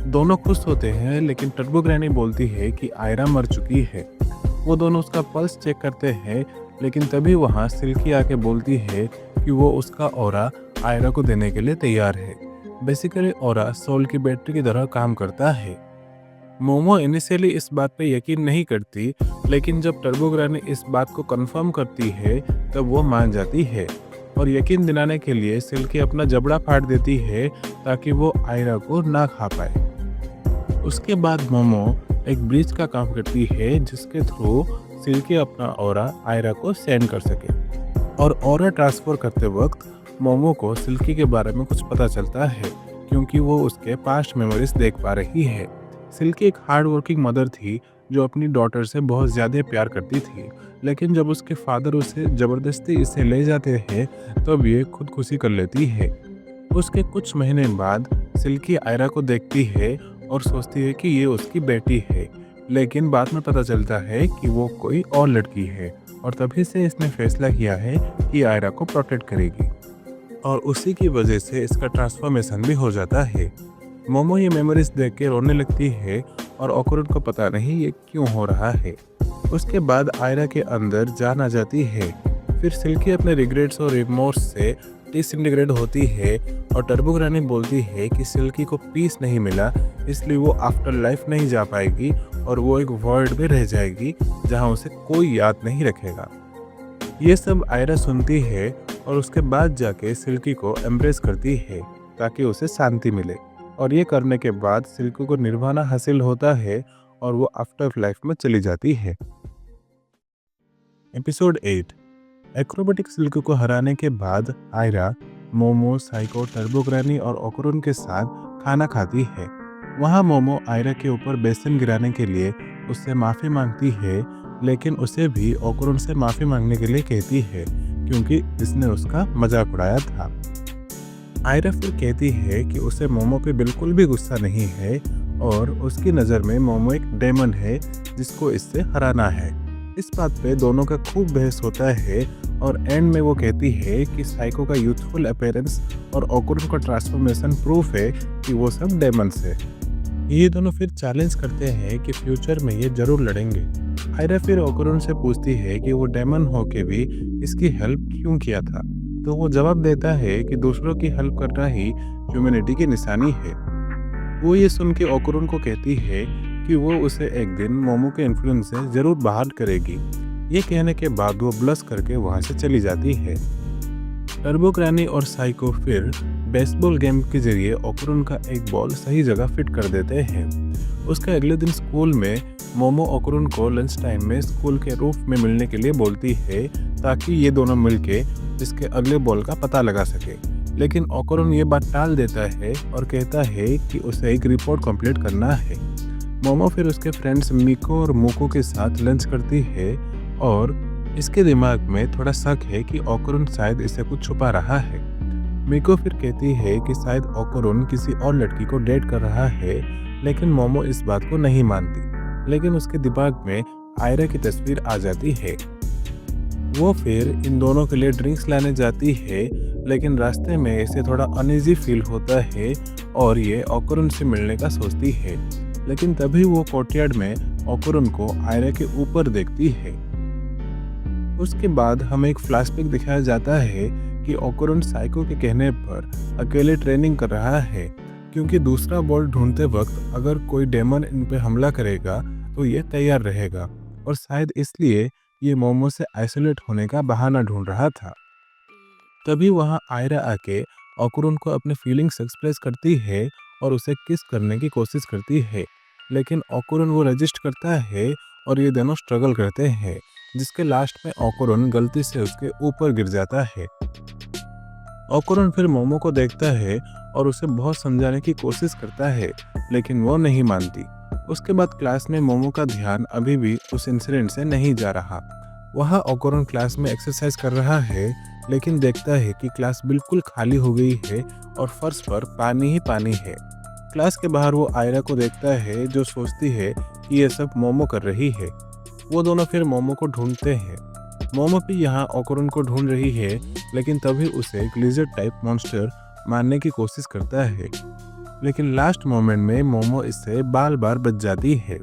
दोनों खुश होते हैं, लेकिन टर्बोग्रानी बोलती है कि आयरा मर चुकी है। वो दोनों उसका पल्स चेक करते हैं, लेकिन तभी वहाँ सिल्की आके बोलती है कि वो उसका ऑरा आयरा को देने के लिए तैयार है। बेसिकली ऑरा सोल की बैटरी की तरह काम करता है। मोमो इनिशियली इस बात पे यकीन नहीं करती, लेकिन जब टर्बो ग्रानी इस बात को कंफर्म करती है तब वो मान जाती है और यकीन दिलाने के लिए सिल्की अपना जबड़ा फाड़ देती है ताकि वो आयरा को ना खा पाए। उसके बाद मोमो एक ब्रिज का काम करती है जिसके थ्रू सिल्की अपना ऑरा आयरा को सेंड कर सके और ऑरा ट्रांसफर करते वक्त मोमो को सिल्की के बारे में कुछ पता चलता है क्योंकि वो उसके पास्ट मेमोरीज देख पा रही है। सिल्की एक हार्ड वर्किंग मदर थी जो अपनी डॉटर से बहुत ज़्यादा प्यार करती थी, लेकिन जब उसके फादर उसे ज़बरदस्ती इसे ले जाते हैं तब ये खुदकुशी कर लेती है। उसके कुछ महीने बाद सिल्की आयरा को देखती है और सोचती है कि ये उसकी बेटी है, लेकिन बाद में पता चलता है कि वो कोई और लड़की है और तभी से इसने फैसला किया है कि आयरा को प्रोटेक्ट करेगी और उसी की वजह से इसका ट्रांसफॉर्मेशन भी हो जाता है। मोमो ये मेमोरीज देख के रोने लगती है और ओकुरुन को पता नहीं ये क्यों हो रहा है। उसके बाद आयरा के अंदर जान आ जाती है। फिर सिल्की अपने रिग्रेट्स और रिमोर्स से डिसइंटीग्रेट होती है और टर्बो ग्रानी बोलती है कि सिल्की को पीस नहीं मिला इसलिए वो आफ्टर लाइफ नहीं जा पाएगी और वो एक वर्ल्ड में रह जाएगी जहाँ उसे कोई याद नहीं रखेगा। ये सब आयरा सुनती है और उसके बाद जाके सिल्की को एम्ब्रेस करती है ताकि उसे शांति मिले और ये करने के बाद सिल्की को निर्वाणा हासिल होता है और वो आफ्टर लाइफ में चली जाती है। एपिसोड 8। एक्रोबेटिक सिल्की को हराने के बाद आयरा मोमो, साइको, टर्बो ग्रानी और ओकुरुन के साथ खाना खाती है। वहाँ मोमो आयरा के ऊपर बेसन गिराने के लिए उससे माफ़ी मांगती है, लेकिन उसे भी ओकुरुन से माफ़ी मांगने के लिए कहती है क्योंकि इसने उसका मजाक उड़ाया था। आयरा फिर कहती है कि उसे मोमो पे बिल्कुल भी गुस्सा नहीं है और उसकी नज़र में मोमो एक डेमन है जिसको इससे हराना है। इस बात पे दोनों का खूब बहस होता है और एंड में वो कहती है कि साइको का यूथफुल अपीयरेंस और ओकुरुन का ट्रांसफॉर्मेशन प्रूफ है कि वो सब डेमन्स है। ये दोनों फिर चैलेंज करते हैं कि फ्यूचर में ये जरूर लड़ेंगे। आयरा फिर ओकुरुन से पूछती है कि वो डेमन होके भी इसकी हेल्प क्यों किया था, तो वो जवाब देता है कि दूसरों की हेल्प करना ही ह्यूमैनिटी की निशानी है। वो ये सुन के ओकुरुन को कहती है कि वो उसे एक दिन मोमो के इन्फ्लुएंस से जरूर बाहर करेगी। ये कहने के बाद वो ब्लश करके वहाँ से चली जाती है। टर्बो ग्रानी और साइको फिर बेसबॉल गेम के जरिए ओकुरुन का एक बॉल सही जगह फिट कर देते हैं। उसके अगले दिन स्कूल में मोमो ओकुरुन को लंच टाइम में स्कूल के रूफ में मिलने के लिए बोलती है ताकि ये दोनों मिलके इसके अगले बॉल का पता लगा सके, लेकिन ओकुरुन ये बात टाल देता है और कहता है कि उसे एक रिपोर्ट कंप्लीट करना है। मोमो फिर उसके फ्रेंड्स मिको और मोको के साथ लंच करती है और इसके दिमाग में थोड़ा शक है कि ओकुरुन शायद इसे कुछ छुपा रहा है। मिको फिर कहती है कि शायद ओकुरुन किसी और लड़की को डेट कर रहा है, लेकिन मोमो इस बात को नहीं मानती। लेकिन उसके दिमाग में आयरा की तस्वीर आ जाती है। वो फिर इन दोनों के लिए ड्रिंक्स लाने जाती है, लेकिन रास्ते में इसे थोड़ा अनईजी फील होता है और ये ओकुरुन से मिलने का सोचती है, लेकिन तभी वो कोर्टयार्ड में ओकुरुन को आयरा के ऊपर देखती है। उसके बाद हमें एक फ्लैशबैक दिखाया जाता है कि ओकुरुन साइको के कहने पर अकेले ट्रेनिंग कर रहा है क्योंकि दूसरा बॉल ढूंढते वक्त अगर कोई डेमन इन पे हमला करेगा तो ये तैयार रहेगा और शायद इसलिए ये मोमो से आइसोलेट होने का बहाना ढूंढ रहा था। तभी वहाँ आयरा आके ओकुरुन को अपने फीलिंग्स एक्सप्रेस करती है और उसे किस करने की कोशिश करती है, लेकिन ओकुरुन वो रजिस्ट करता है और ये दोनों स्ट्रगल करते हैं, जिसके लास्ट में ओकुरुन गलती से उसके ऊपर गिर जाता है। ओकुरुन फिर मोमो को देखता है और उसे बहुत समझाने की कोशिश करता है, लेकिन वो नहीं मानती। उसके बाद क्लास में मोमो का ध्यान अभी भी उस इंसिडेंट से नहीं जा रहा। वहाँ ओकुरुन क्लास में एक्सरसाइज कर रहा है, लेकिन देखता है कि क्लास बिल्कुल खाली हो गई है और फर्श पर पानी ही पानी है। क्लास के बाहर वो आयरा को देखता है जो सोचती है कि ये सब मोमो कर रही है। वो दोनों फिर मोमो को ढूंढते हैं। मोमो भी यहाँ ओकुरुन को ढूंढ रही है, लेकिन तभी उसे एक लिजर्ड टाइप मॉन्स्टर मारने की कोशिश करता है, लेकिन लास्ट मोमेंट में मोमो इससे बार बार बच जाती है।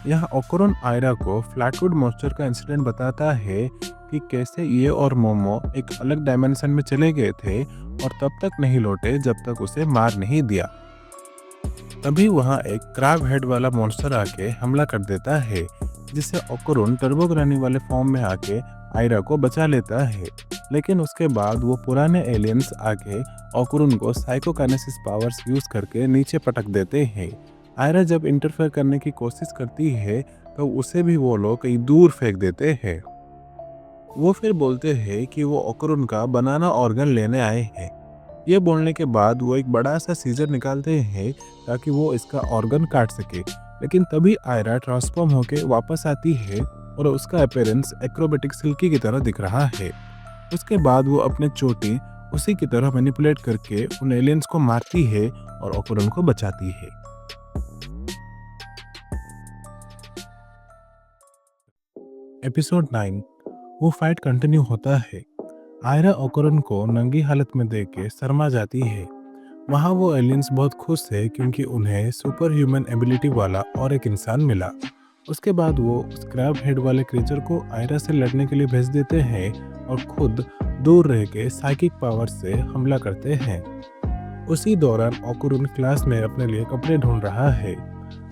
यहाँ ओकुरुन आयरा को फ्लैटवुड मॉन्स्टर का इंसिडेंट बताता है कि कैसे ये और मोमो एक अलग डायमेंशन में चले गए थे और तब तक नहीं लौटे जब तक उसे मार नहीं दिया। तभी वहाँ एक क्रैब हेड वाला मॉन्स्टर आके हमला कर देता है, जिससे ओकुरुन टर्बोग्रानी वाले फॉर्म में आके आयरा को बचा लेता है। लेकिन उसके बाद वो पुराने एलियंस आके ओकुरुन को साइकोकाइनेसिस पावर्स यूज करके नीचे पटक देते हैं। आयरा जब इंटरफेयर करने की कोशिश करती है तो उसे भी वो लोग कहीं दूर फेंक देते हैं। वो फिर बोलते हैं कि वो ओकुरुन का बनाना ऑर्गन लेने आए हैं। ये बोलने के बाद वो एक बड़ा सा सीजर निकालते हैं ताकि वो इसका ऑर्गन काट सके। लेकिन तभी आयरा ट्रांसफॉर्म होके वापस आती है और उसका अपीयरेंस एक्रोबेटिक सिल्की की तरह दिख रहा है। उसके बाद वो अपने चोटी उसी की तरह मैनिपुलेट करके उन एलियंस को मारती है और ओकुरुन को बचाती है। एपिसोड 9 वो फाइट कंटिन्यू होता है। आयरा ओकुरुन को नंगी हालत में देख के शर्मा जाती है। वहाँ वो एलियंस बहुत खुश थे क्योंकि उन्हें सुपर ह्यूमन एबिलिटी वाला और एक इंसान मिला। उसके बाद वो उस क्रैब हेड वाले क्रीचर को आयरा से लड़ने के लिए भेज देते हैं और खुद दूर रह के साइकिक पावर से हमला करते हैं। उसी दौरान ओकुरुन क्लास में अपने लिए कपड़े ढूंढ रहा है।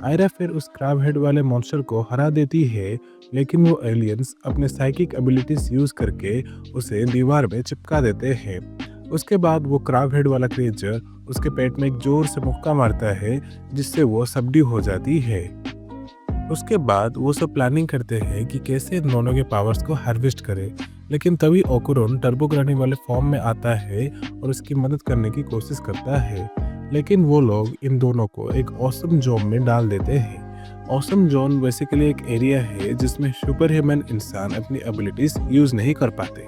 आयरा फिर उस क्रैब हेड वाले मॉन्स्टर को हरा देती है, लेकिन वो एलियंस अपने साइकिक एबिलिटीज यूज करके उसे दीवार में चिपका देते हैं। उसके बाद वो क्रैब हेड वाला क्रिएचर उसके पेट में एक जोर से मुक्का मारता है, जिससे वो सबड्यू हो जाती है। उसके बाद वो सब प्लानिंग करते हैं कि कैसे इन दोनों के पावर्स को हार्वेस्ट करें। लेकिन तभी ओकुरुन टर्बोग्रानी वाले फॉर्म में आता है और उसकी मदद करने की कोशिश करता है। लेकिन वो लोग इन दोनों को एक ऑसम जोन में डाल देते हैं। ऑसम जोन बेसिकली एक एरिया है जिसमें सुपर ह्यूमन इंसान अपनी एबिलिटीज यूज नहीं कर पाते।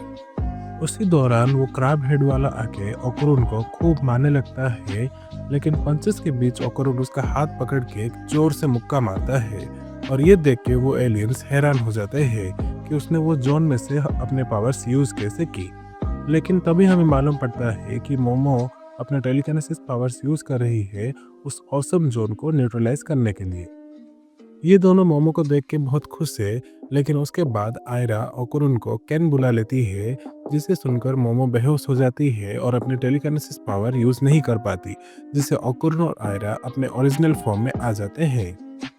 उसी दौरान वो क्रैब हेड वाला आके ओकुरुन को खूब मारने लगता है, लेकिन पंचेस के बीच ओकुरुन उसका हाथ पकड़ के जोर से मुक्का मारता है और ये देख के वो एलियंस हैरान हो जाते हैं कि उसने वो जोन में से अपने पावर्स यूज कैसे की। लेकिन तभी हमें मालूम पड़ता है कि मोमो अपने टेलीकिनेसिस पावर्स यूज कर रही है उस ऑसम जोन को न्यूट्रलाइज करने के लिए। ये दोनों मोमो को देख के बहुत खुश है, लेकिन उसके बाद आयरा ओकुरुन को कैन बुला लेती है, जिसे सुनकर मोमो बेहोश हो जाती है और अपनी टेलीकिनेसिस पावर यूज नहीं कर पाती, जिससे ओकुरुन और आयरा अपने ओरिजिनल फॉर्म में आ जाते हैं।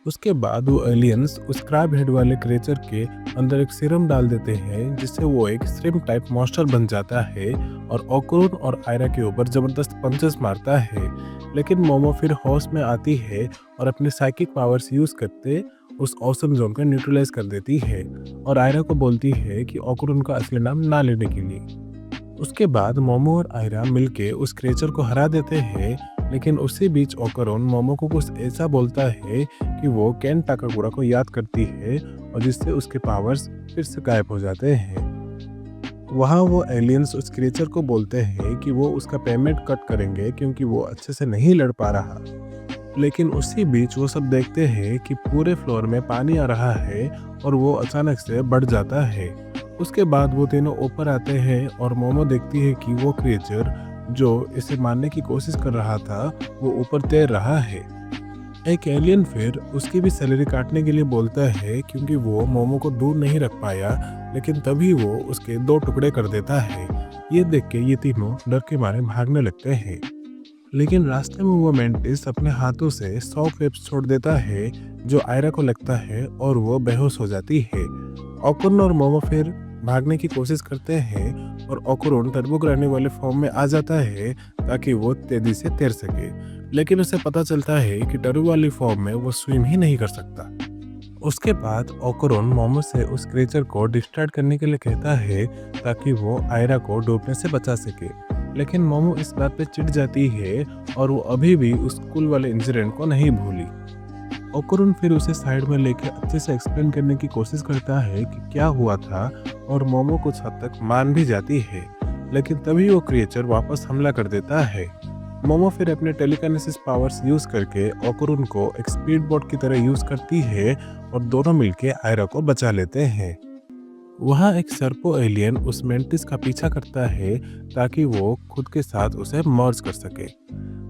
उसके बाद वो एलियंस उस क्रैब हेड वाले क्रिएचर के अंदर एक सीरम डाल देते हैं, जिससे वो एक श्रिम्प टाइप मॉन्स्टर बन जाता है और ओकुरुन और आयरा के ऊपर जबरदस्त पंचेस मारता है। लेकिन मोमो फिर होश में आती है और अपने साइकिक पावर्स यूज करते उस ऑसम जोन को न्यूट्रलाइज कर देती है और आयरा को बोलती है कि ओकुरुन का असली नाम ना लेने के लिए। उसके बाद मोमो और आयरा मिलके उस क्रिएचर को हरा देते हैं, लेकिन उसी बीच ओकुरुन मोमो को कुछ ऐसा बोलता है कि वो केन टाकागुरा को याद करती है और जिससे उसके पावर्स फिर से गायब हो जाते हैं। वहाँ वो एलियंस उस क्रिएचर को बोलते हैं कि वो उसका पेमेंट कट करेंगे क्योंकि वो अच्छे से नहीं लड़ पा रहा। लेकिन उसी बीच वो सब देखते हैं कि पूरे फ्लोर में पानी आ रहा है और वो अचानक से बढ़ जाता है। उसके बाद वो तीनों ऊपर आते हैं और मोमो देखती है कि वो क्रिएचर जो इसे मारने की कोशिश कर रहा था वो ऊपर तैर रहा है। एक एलियन फिर उसकी भी सैलरी काटने के लिए बोलता है क्योंकि वो मोमो को दूर नहीं रख पाया, लेकिन तभी वो उसके 2 टुकड़े कर देता है। ये देख के ये तीनों डर के मारे भागने लगते हैं, लेकिन रास्ते में वो मेंटिस अपने हाथों से सॉक वेब्स छोड़ देता है जो आयरा को लगता है और वो बेहोश हो जाती है। ओकुरुन और मोमो फिर भागने की कोशिश करते हैं और ओकुरुन टर्बोग्रानी वाले फॉर्म में आ जाता है ताकि वो तेजी से तैर सके, लेकिन उसे पता चलता है कि टर्बो वाली फॉर्म में वो स्विम ही नहीं कर सकता। उसके बाद ओकुरुन मोमो से उस क्रिएचर को डिस्ट्रैक्ट करने के लिए कहता है ताकि वो आयरा को डूबने से बचा सके, लेकिन मोमो इस बात पे चिढ़ जाती है और वो अभी भी उस स्कूल वाले इंसिडेंट को नहीं भूली। ओकुरुन फिर उसे साइड में लेके अच्छे से एक्सप्लेन करने की कोशिश करता है कि क्या हुआ था और मोमो कुछ हद तक मान भी जाती है, लेकिन तभी वो क्रिएचर वापस हमला कर देता है। मोमो फिर अपने टेलीकिनेसिस पावर्स यूज करके ओकुरुन को एक स्पीड बोट की तरह यूज करती है और दोनों मिलके आयरा को बचा लेते हैं। वहाँ एक सर्पो एलियन उस मेंटिस का पीछा करता है ताकि वो खुद के साथ उसे मर्ज कर सके।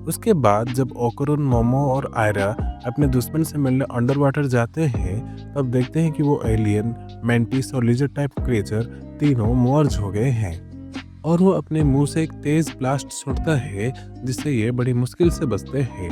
उसके बाद जब ओकुरुन, मोमो और आयरा अपने दुश्मन से मिलने अंडर वाटर जाते हैं, तब देखते हैं कि वो एलियन, मेंटिस और लिजर्ड टाइप क्रिएचर तीनों मर्ज हो गए हैं और वो अपने मुंह से एक तेज ब्लास्ट छोड़ता है जिससे ये बड़ी मुश्किल से बचते हैं।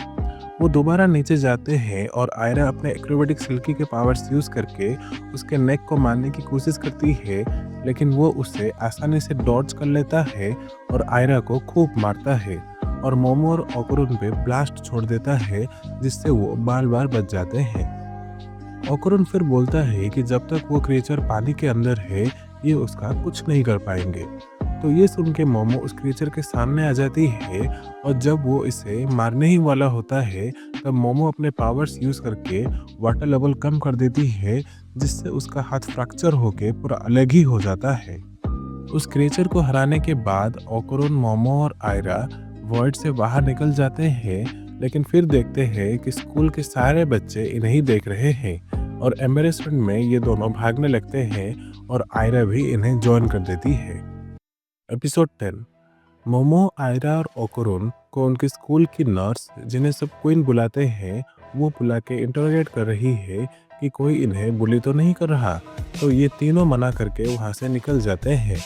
वो दोबारा नीचे जाते हैं और आयरा अपने एक्रोबेटिक सिल्की के पावर्स यूज करके उसके नेक को मारने की कोशिश करती है, लेकिन वो उसे आसानी से डॉज कर लेता है और आयरा को खूब मारता है और मोमो और ओकुरुन पे ब्लास्ट छोड़ देता है, जिससे वो बार बार बच जाते हैं। ओकुरुन फिर बोलता है कि जब तक वो क्रिएचर पानी के अंदर है, ये उसका कुछ नहीं कर पाएंगे। तो ये सुन के मोमो उस क्रिएचर के सामने आ जाती है और जब वो इसे मारने ही वाला होता है, तब मोमो अपने पावर्स यूज करके वाटर लेवल कम कर देती है, जिससे उसका हाथ फ्रैक्चर होके पूरा अलग ही हो जाता है। उस क्रिएचर को हराने के बाद ओकुरुन, मोमो और आयरा वॉइड से बाहर निकल जाते हैं, लेकिन फिर देखते हैं कि स्कूल के सारे बच्चे इन्हें ही देख रहे हैं और एम्बेरसमेंट में ये दोनों भागने लगते हैं और आयरा भी इन्हें ज्वाइन कर देती है। एपिसोड 10। मोमो, आयरा और ओकुरुन को उनके स्कूल की नर्स, जिन्हें सब क्वीन बुलाते हैं, वो बुला के इंटरोगेट कर रही है कि कोई इन्हें बुली तो नहीं कर रहा। तो ये तीनों मना करके वहाँ से निकल जाते हैं।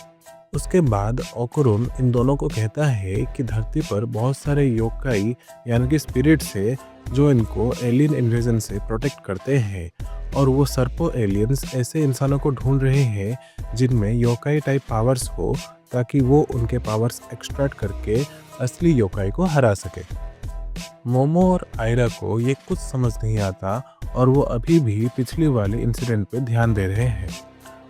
उसके बाद ओकुरुन इन दोनों को कहता है कि धरती पर बहुत सारे योकाई यानी कि स्पिरिट्स है जो इनको एलियन इन्वेजन से प्रोटेक्ट करते हैं, और वो सर्पो एलियंस ऐसे इंसानों को ढूंढ रहे हैं जिनमें योकाई टाइप पावर्स हो, ताकि वो उनके पावर्स एक्सट्रैक्ट करके असली योकाई को हरा सके। मोमो और आयरा को ये कुछ समझ नहीं आता और वो अभी भी पिछली वाले इंसिडेंट पे ध्यान दे रहे हैं।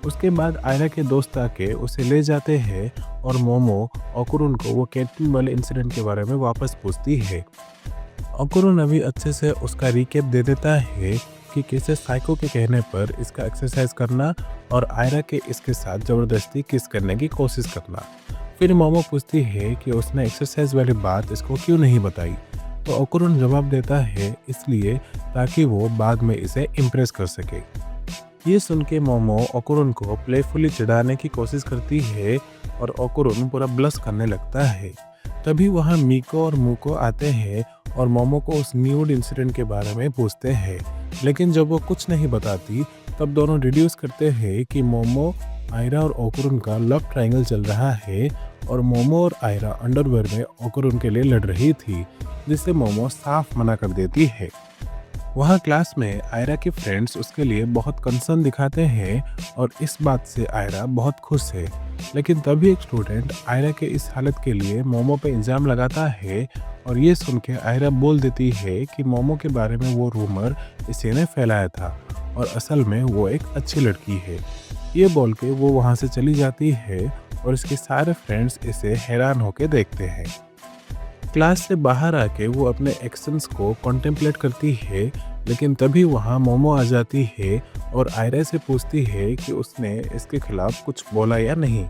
उसके बाद आयरा के दोस्त आके उसे ले जाते हैं और मोमो ओकुरुन को वो कैंटीन वाले इंसिडेंट के बारे में वापस पूछती है। ओकुरुन अभी अच्छे से उसका रिकैप दे देता है कि कैसे साइको के कहने पर इसका एक्सरसाइज करना और आयरा के इसके साथ ज़बरदस्ती किस करने की कोशिश करना। फिर मोमो पूछती है कि उसने एक्सरसाइज वाली बात इसको क्यों नहीं बताई, तो ओकुरुन जवाब देता है इसलिए ताकि वो बाद में इसे इम्प्रेस कर सके। ये सुन के मोमो ओकुरुन को प्लेफुली चिढ़ाने की कोशिश करती है और ओकुरुन पूरा ब्लश करने लगता है। तभी वहाँ मीको और मूको आते हैं और मोमो को उस न्यूड इंसिडेंट के बारे में पूछते हैं, लेकिन जब वो कुछ नहीं बताती तब दोनों डिड्यूस करते हैं कि मोमो, आयरा और ओकुरुन का लव ट्रायंगल चल रहा है और मोमो और आयरा अंडरवेयर में ओकुरुन के लिए लड़ रही थी, जिससे मोमो साफ मना कर देती है। वहाँ क्लास में आयरा के फ्रेंड्स उसके लिए बहुत कंसर्न दिखाते हैं और इस बात से आयरा बहुत खुश है, लेकिन तभी एक स्टूडेंट आयरा के इस हालत के लिए मोमो पे इल्ज़ाम लगाता है और ये सुन के आयरा बोल देती है कि मोमो के बारे में वो रूमर इसी ने फैलाया था और असल में वो एक अच्छी लड़की है। ये बोल के वो वहाँ से चली जाती है और इसके सारे फ्रेंड्स इसे हैरान होकर देखते हैं। क्लास से बाहर आके वो अपने एक्शंस को कॉन्टेम्पलेट करती है, लेकिन तभी वहाँ मोमो आ जाती है और आयरा से पूछती है कि उसने इसके खिलाफ कुछ बोला या नहीं।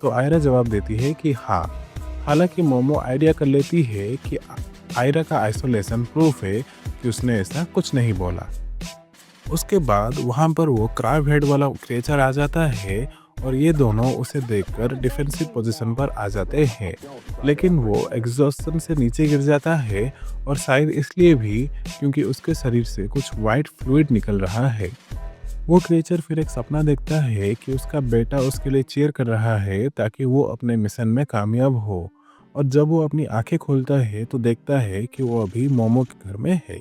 तो आयरा जवाब देती है कि हाँ। हालांकि मोमो आइडिया कर लेती है कि आयरा का आइसोलेशन प्रूफ है कि उसने ऐसा कुछ नहीं बोला। उसके बाद वहाँ पर वो क्रैब हेड वाला क्रिएचर आ जाता है और ये दोनों उसे देखकर डिफेंसिव पोजीशन पर आ जाते हैं, लेकिन वो एग्जॉस्शन से नीचे गिर जाता है और शायद इसलिए भी क्योंकि उसके शरीर से कुछ वाइट फ्लूइड निकल रहा है। वो क्रिएचर फिर एक सपना देखता है कि उसका बेटा उसके लिए चीयर कर रहा है ताकि वो अपने मिशन में कामयाब हो, और जब वो अपनी आंखें खोलता है तो देखता है कि वो अभी मोमो के घर में है।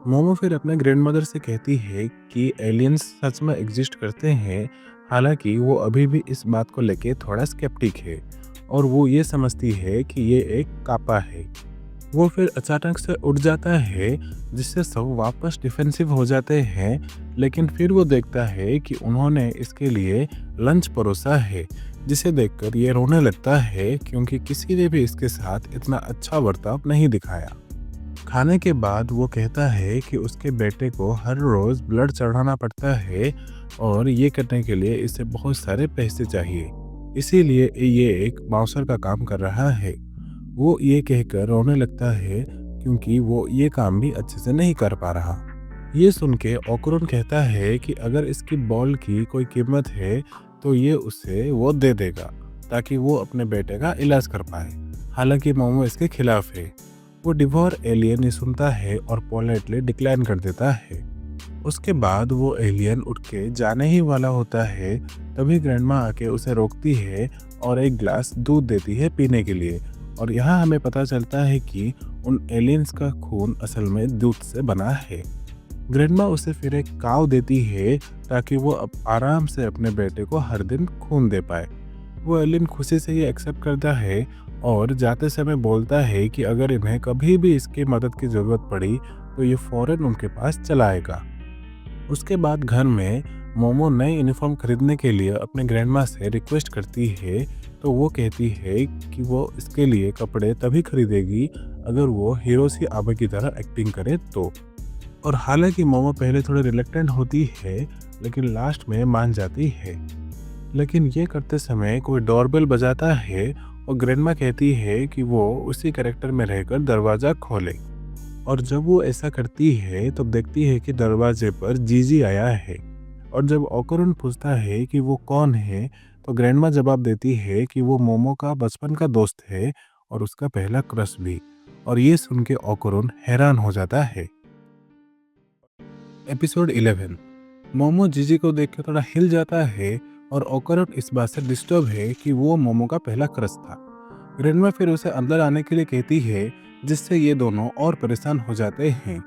मोमो फिर अपने ग्रैंडमदर से कहती है कि एलियंस सच में एग्जिस्ट करते हैं, हालांकि वो अभी भी इस बात को लेके थोड़ा स्केप्टिक है और वो ये समझती है कि ये एक कापा है। वो फिर अचानक से उठ जाता है, जिससे सब वापस डिफेंसिव हो जाते हैं, लेकिन फिर वो देखता है कि उन्होंने इसके लिए लंच परोसा है, जिसे देखकर ये रोने लगता है क्योंकि किसी ने भी इसके साथ इतना अच्छा बर्ताव नहीं दिखाया। खाने के बाद वो कहता है कि उसके बेटे को हर रोज़ ब्लड चढ़ाना पड़ता है और ये करने के लिए इसे बहुत सारे पैसे चाहिए, इसीलिए ये एक बाउंसर का काम कर रहा है। वो ये कहकर रोने लगता है क्योंकि वो ये काम भी अच्छे से नहीं कर पा रहा। ये सुन के ओकुरुन कहता है कि अगर इसकी बॉल की कोई कीमत है तो ये उसे वो दे देगा ताकि वो अपने बेटे का इलाज कर पाए। हालांकि मोमो इसके खिलाफ है। वो डिवोर एलियन ही सुनता है और पोलाइटली डिक्लाइन कर देता है। उसके बाद वो एलियन उठ के जाने ही वाला होता है, तभी ग्रैंडमा आके उसे रोकती है और एक ग्लास दूध देती है पीने के लिए और यहाँ हमें पता चलता है कि उन एलियंस का खून असल में दूध से बना है। ग्रैंडमा उसे फिर एक काव देती है ताकि वो अब आराम से अपने बेटे को हर दिन खून दे पाए। वो एलियन खुशी से ये एक्सेप्ट करता है और जाते समय बोलता है कि अगर इन्हें कभी भी इसकी मदद की ज़रूरत पड़ी तो ये फ़ौरन उनके पास चला आएगा। उसके बाद घर में मोमो नई यूनिफॉर्म खरीदने के लिए अपने ग्रैंडमा से रिक्वेस्ट करती है, तो वो कहती है कि वो इसके लिए कपड़े तभी खरीदेगी अगर वो हिरोशी आबे की तरह एक्टिंग करे तो। और हालांकि मोमो पहले थोड़े रिलेक्टेंट होती है, लेकिन लास्ट में मान जाती है। लेकिन ये करते समय कोई डोरबेल बजाता है और ग्रैंडमा कहती है कि वो उसी कैरेक्टर में रहकर दरवाज़ा खोले। और जब वो ऐसा करती है तब देखती है कि दरवाजे पर जीजी आया है। और जब ओकोरुन पूछता है कि वो कौन है, तो ग्रैंडमा जवाब देती है कि वो मोमो का बचपन का दोस्त है और उसका पहला क्रश भी। और ये सुन के ओकोरुन हैरान हो जाता है। एपिसोड 11। मोमो जीजी को देख के थोड़ा हिल जाता है और ओकोरुन इस बात से डिस्टर्ब है कि वो मोमो का पहला क्रश था। ग्रैंडमा फिर उसे अंदर आने के लिए कहती है, जिससे ये दोनों और परेशान हो जाते हैं।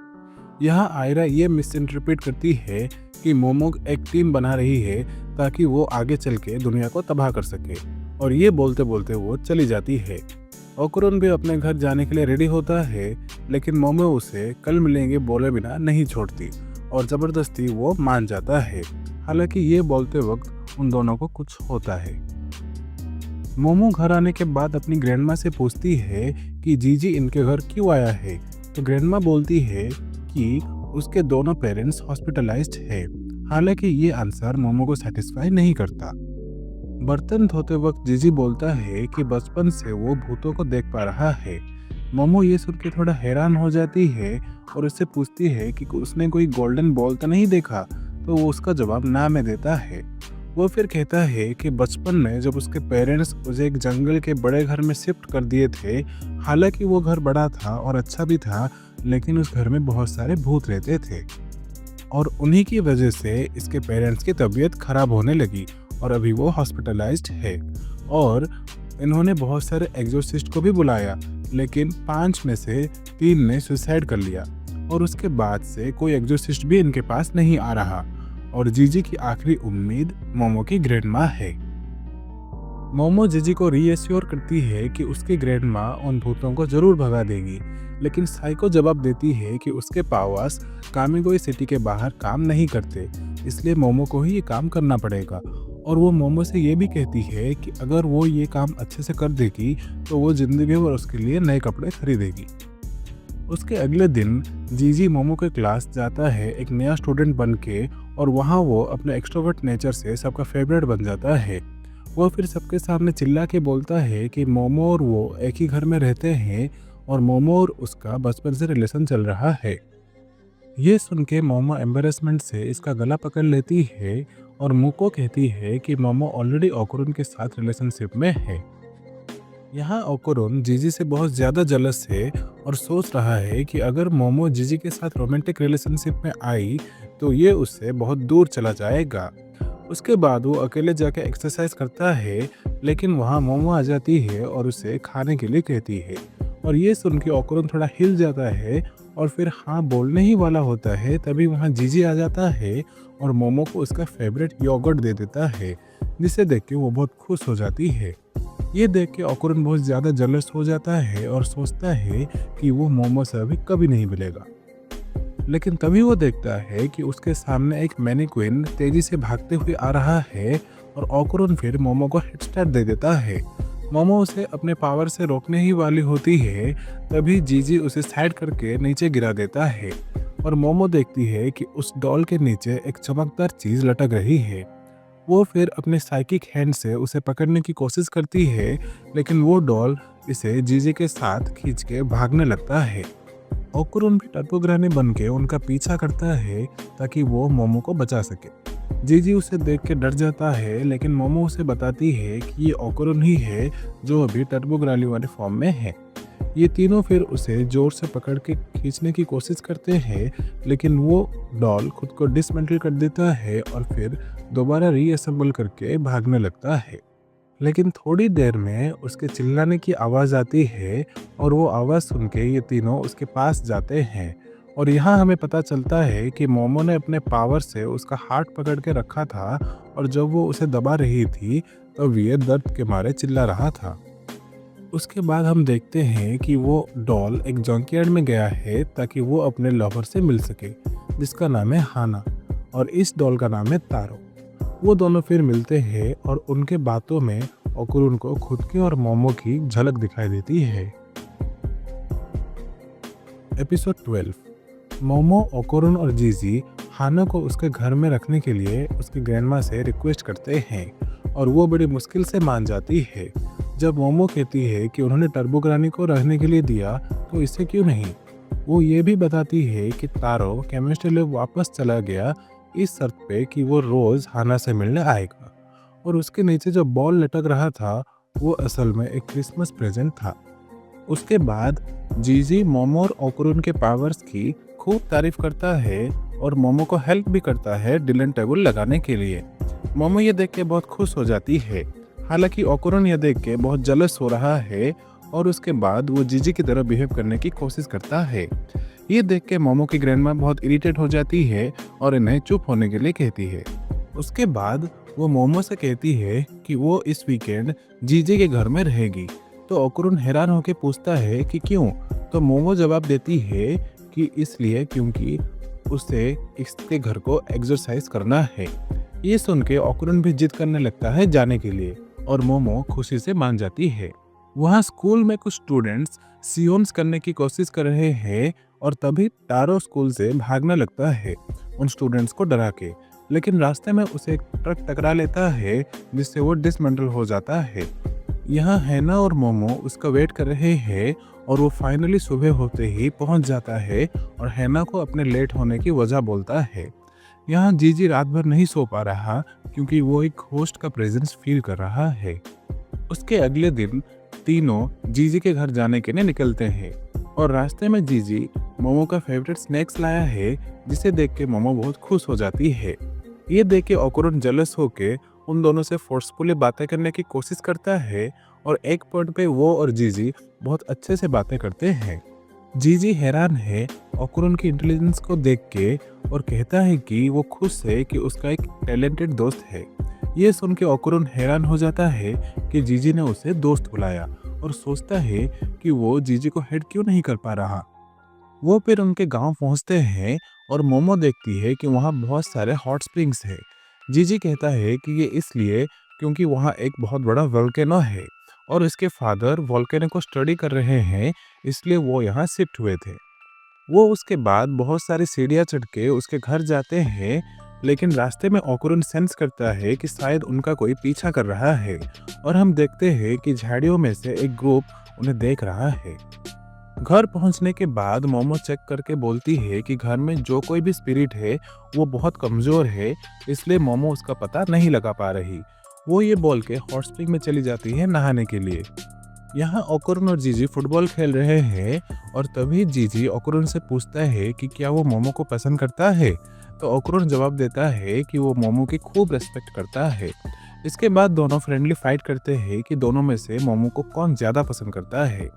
यहाँ आयरा ये मिस इंटरप्रेट करती है कि मोमो एक टीम बना रही है ताकि वो आगे चल के दुनिया को तबाह कर सके, और ये बोलते बोलते वो चली जाती है। ओकोरुन भी अपने घर जाने के लिए रेडी होता है, लेकिन मोमो उसे कल मिलेंगे बोले बिना नहीं छोड़ती और ज़बरदस्ती वो मान जाता है। हालांकि ये बोलते वक्त उन दोनों को कुछ होता है। मोमो घर आने के बाद अपनी ग्रैंडमा से पूछती है कि जीजी इनके घर क्यों आया है, तो ग्रैंडमा बोलती है कि उसके दोनों पेरेंट्स हॉस्पिटलाइज्ड है। हालांकि ये आंसर मोमो को सेटिस्फाई नहीं करता। बर्तन धोते वक्त जीजी बोलता है कि बचपन से वो भूतों को देख पा रहा है। मोमो ये सुन के थोड़ा हैरान हो जाती है और उससे पूछती है कि उसने कोई गोल्डन बॉल तो नहीं देखा, तो वो उसका जवाब ना में देता है। वो फिर कहता है कि बचपन में जब उसके पेरेंट्स उसे एक जंगल के बड़े घर में शिफ्ट कर दिए थे, हालांकि वो घर बड़ा था और अच्छा भी था, लेकिन उस घर में बहुत सारे भूत रहते थे और उन्हीं की वजह से इसके पेरेंट्स की तबीयत खराब होने लगी और अभी वो हॉस्पिटलाइज्ड है। और इन्होंने बहुत सारे एग्जोर्सिस्ट को भी बुलाया, लेकिन 5 में से 3 ने सुसाइड कर लिया और उसके बाद से कोई एग्जोर्सिस्ट भी इनके पास नहीं आ रहा। और जीजी की आखिरी उम्मीद मोमो की ग्रैंडमा है। मोमो जीजी को रीएश्योर करती है कि उसकी ग्रैंडमा उन भूतों को जरूर भगा देगी, लेकिन साइको जवाब देती है कि उसके पावर्स कामिगोई सिटी के बाहर काम नहीं करते, इसलिए मोमो को ही ये काम करना पड़ेगा। और वो मोमो से ये भी कहती है कि अगर वो ये काम अच्छे से कर देगी तो वो जिंदगी भर उसके लिए नए कपड़े खरीदेगी। उसके अगले दिन जीजी मोमो के क्लास जाता है एक नया स्टूडेंट बन के, और वहाँ वो अपने एक्सट्रोवर्ट नेचर से सबका फेवरेट बन जाता है। वो फिर सबके सामने चिल्ला के बोलता है कि मोमो और वो एक ही घर में रहते हैं और मोमो और उसका बचपन से रिलेशन चल रहा है। ये सुन के मोमो एम्बेरसमेंट से इसका गला पकड़ लेती है और मुको कहती है कि मोमो ऑलरेडी ओकोरुन के साथ रिलेशनशिप में है। यहाँ ओकोरुन जीजी से बहुत ज़्यादा जलस है और सोच रहा है कि अगर मोमो जीजी के साथ रोमांटिक रिलेशनशिप में आई तो ये उससे बहुत दूर चला जाएगा। उसके बाद वो अकेले जाके एक्सरसाइज करता है, लेकिन वहाँ मोमो आ जाती है और उसे खाने के लिए कहती है। और ये सुन के ओकोरुन थोड़ा हिल जाता है और फिर हाँ बोलने ही वाला होता है, तभी वहाँ जीजी आ जाता है और मोमो को उसका फेवरेट योगर्ट दे देता है, जिसे देख के वो बहुत खुश हो जाती है। ये देख के ओकोरुन बहुत ज़्यादा जलस हो जाता है और सोचता है कि वो मोमो से अभी कभी नहीं मिलेगा। लेकिन तभी वो देखता है कि उसके सामने एक मैनीक्विन तेजी से भागते हुए आ रहा है और ओकोरुन फिर मोमो को हेडस्टार्ट दे देता है। मोमो उसे अपने पावर से रोकने ही वाली होती है, तभी जीजी उसे साइड करके नीचे गिरा देता है और मोमो देखती है कि उस डॉल के नीचे एक चमकदार चीज़ लटक रही है। वो फिर अपने साइकिक हैंड से उसे पकड़ने की कोशिश करती है, लेकिन वो डॉल इसे जीजी के साथ खींच के भागने लगता है। ओकोरुन भी टर्बोग्रानी बन के उनका पीछा करता है ताकि वो मोमो को बचा सके। जीजी उसे देख के डर जाता है, लेकिन मोमो उसे बताती है कि ये ओकोरुन ही है जो अभी टर्बोग्रानी वाले फॉर्म में है। ये तीनों फिर उसे जोर से पकड़ के खींचने की कोशिश करते हैं, लेकिन वो डॉल खुद को डिसमेंटल कर देता है और फिर दोबारा रीअसेंबल करके भागने लगता है। लेकिन थोड़ी देर में उसके चिल्लाने की आवाज़ आती है और वो आवाज़ सुन के ये तीनों उसके पास जाते हैं। और यहाँ हमें पता चलता है कि मोमो ने अपने पावर से उसका हाथ पकड़ के रखा था और जब वो उसे दबा रही थी तब ये दर्द के मारे चिल्ला रहा था। उसके बाद हम देखते हैं कि वो डॉल एक जंकयार्ड में गया है ताकि वो अपने लवर से मिल सके, जिसका नाम है हाना, और इस डॉल का नाम है तारो। वो दोनों फिर मिलते हैं और उनके बातों में ओकुरुन को खुद की और मोमो की झलक दिखाई देती है। एपिसोड 12। मोमो, ओकुरुन और जीजी हाना को उसके घर में रखने के लिए उसकी ग्रैंडमा से रिक्वेस्ट करते हैं और वो बड़ी मुश्किल से मान जाती है। जब मोमो कहती है कि उन्होंने टर्बोग्रानी को रहने के लिए दिया तो इसे क्यों नहीं, वो ये भी बताती है कि तारो केमिस्ट्री लैब वापस चला गया इस शर्त पे कि वो रोज़ हाना से मिलने आएगा, और उसके नीचे जो बॉल लटक रहा था वो असल में एक क्रिसमस प्रेजेंट था। उसके बाद जीजी मोमो और ओकुरुन के पावर्स की खूब तारीफ करता है और मोमो को हेल्प भी करता है डिनर टेबल लगाने के लिए। मोमो ये देख के बहुत खुश हो जाती है, हालांकि ओकुरुन ये देख के बहुत जलस हो रहा है और उसके बाद वो जीजी की तरह बिहेव करने की कोशिश करता है। ये देख के मोमो की ग्रैंडमा बहुत इरिटेट हो जाती है और इन्हें चुप होने के लिए कहती है। उसके बाद वो मोमो से कहती है कि वो इस वीकेंड जीजी के घर में रहेगी, तो ओकुरुन हैरान होकर पूछता है कि क्यों, तो मोमो जवाब देती है कि इसलिए क्योंकि उसे इसके घर को एक्सरसाइज करना है। ये सुन के ओकुरुन भी जिद करने लगता है जाने के लिए और मोमो खुशी से मान जाती है। वहाँ स्कूल में कुछ स्टूडेंट्स सियोन्स करने की कोशिश कर रहे हैं और तभी तारो स्कूल से भागने लगता है उन स्टूडेंट्स को डरा के, लेकिन रास्ते में उसे एक ट्रक टकरा लेता है जिससे वो डिसमेंटल हो जाता है। यहाँ हैना और मोमो उसका वेट कर रहे हैं और वो फाइनली सुबह होते ही पहुंच जाता है और हैना को अपने लेट होने की वजह बोलता है। यहाँ जीजी रात भर नहीं सो पा रहा क्योंकि वो एक होस्ट का प्रेजेंस फील कर रहा है। उसके अगले दिन तीनों जीजी के घर जाने के लिए निकलते हैं और रास्ते में जीजी मोमो का फेवरेट स्नैक्स लाया है, जिसे देख के मोमो बहुत खुश हो जाती है। ये देख के ओकुरुन जेलस होके उन दोनों से फोर्सफुली बातें करने की कोशिश करता है और एक पॉइंट पे वो और जीजी बहुत अच्छे से बातें करते हैं। जीजी हैरान है ओकुरुन की इंटेलिजेंस को देख के और कहता है कि वो खुश है कि उसका एक टैलेंटेड दोस्त है। ये सुन के ओकुरुन हैरान हो जाता है कि जीजी ने उसे दोस्त बुलाया और सोचता है कि वो जीजी को हेड क्यों नहीं कर पा रहा। वो फिर उनके गांव पहुंचते हैं और मोमो देखती है कि वहाँ बहुत सारे हॉट स्प्रिंग्स है। जीजी कहता है कि ये इसलिए क्योंकि वहाँ एक बहुत बड़ा वोल्केनो है और इसके फादर वोल्केनो को स्टडी कर रहे हैं, इसलिए वो यहाँ शिफ्ट हुए थे। वो उसके बाद बहुत सारी सीढ़ियाँ चढ़ के उसके घर जाते हैं, लेकिन रास्ते में ओकुरुन सेंस करता है कि शायद उनका कोई पीछा कर रहा है और हम देखते हैं कि झाड़ियों में से एक ग्रुप उन्हें देख रहा है। घर पहुंचने के बाद मोमो चेक करके बोलती है कि घर में जो कोई भी स्पिरिट है वो बहुत कमज़ोर है, इसलिए मोमो उसका पता नहीं लगा पा रही। वो ये बोल के हॉट स्प्रिंग में चली जाती है नहाने के लिए। यहाँ ओकुरुन और जीजी फुटबॉल खेल रहे हैं और तभी जीजी ओकुरुन से पूछता है कि क्या वो मोमो को पसंद करता है, तो ओकुरुन जवाब देता है कि वो मोमो की खूब रेस्पेक्ट करता है। इसके बाद दोनों फ्रेंडली फाइट करते हैं कि दोनों में से मोमो को कौन ज़्यादा पसंद करता है।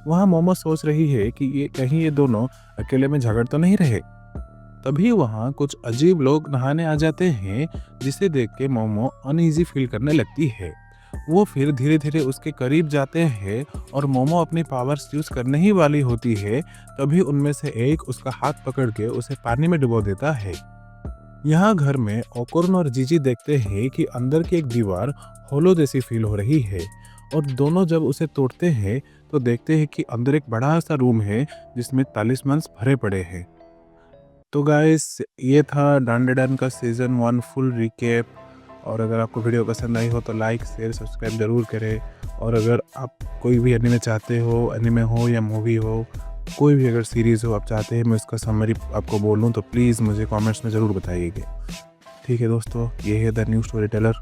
वहाँ मोमो सोच रही है कि कहीं ये दोनों अकेले में झगड़ तो नहीं रहे। तभी वहाँ कुछ अजीब लोग नहाने आ जाते हैं, जिसे देख के मोमो अनईजी फील करने लगती है। वो फिर धीरे धीरे उसके करीब जाते हैं और मोमो अपनी पावर्स यूज करने ही वाली होती है, तभी उनमें से एक उसका हाथ पकड़ के उसे पानी में डुबो देता है। यहाँ घर में ओकुरुन और जीजी देखते हैं कि अंदर की एक दीवार होलो जैसी फील हो रही है और दोनों जब उसे तोड़ते हैं तो देखते हैं कि अंदर एक बड़ा सा रूम है जिसमें तालिस्मन्स भरे पड़े हैं। तो गाइस, ये था डांडेडन का सीजन 1 फुल रिकैप। और अगर आपको वीडियो पसंद आई हो तो लाइक शेयर सब्सक्राइब ज़रूर करें। और अगर आप कोई भी एनिमे चाहते हो, एनिमे हो या मूवी हो, कोई भी अगर सीरीज़ हो आप चाहते हैं मैं उसका समरी आपको बोलूँ, तो प्लीज़ मुझे कमेंट्स में ज़रूर बताइएगा। ठीक है दोस्तों, ये है द न्यू स्टोरी टेलर।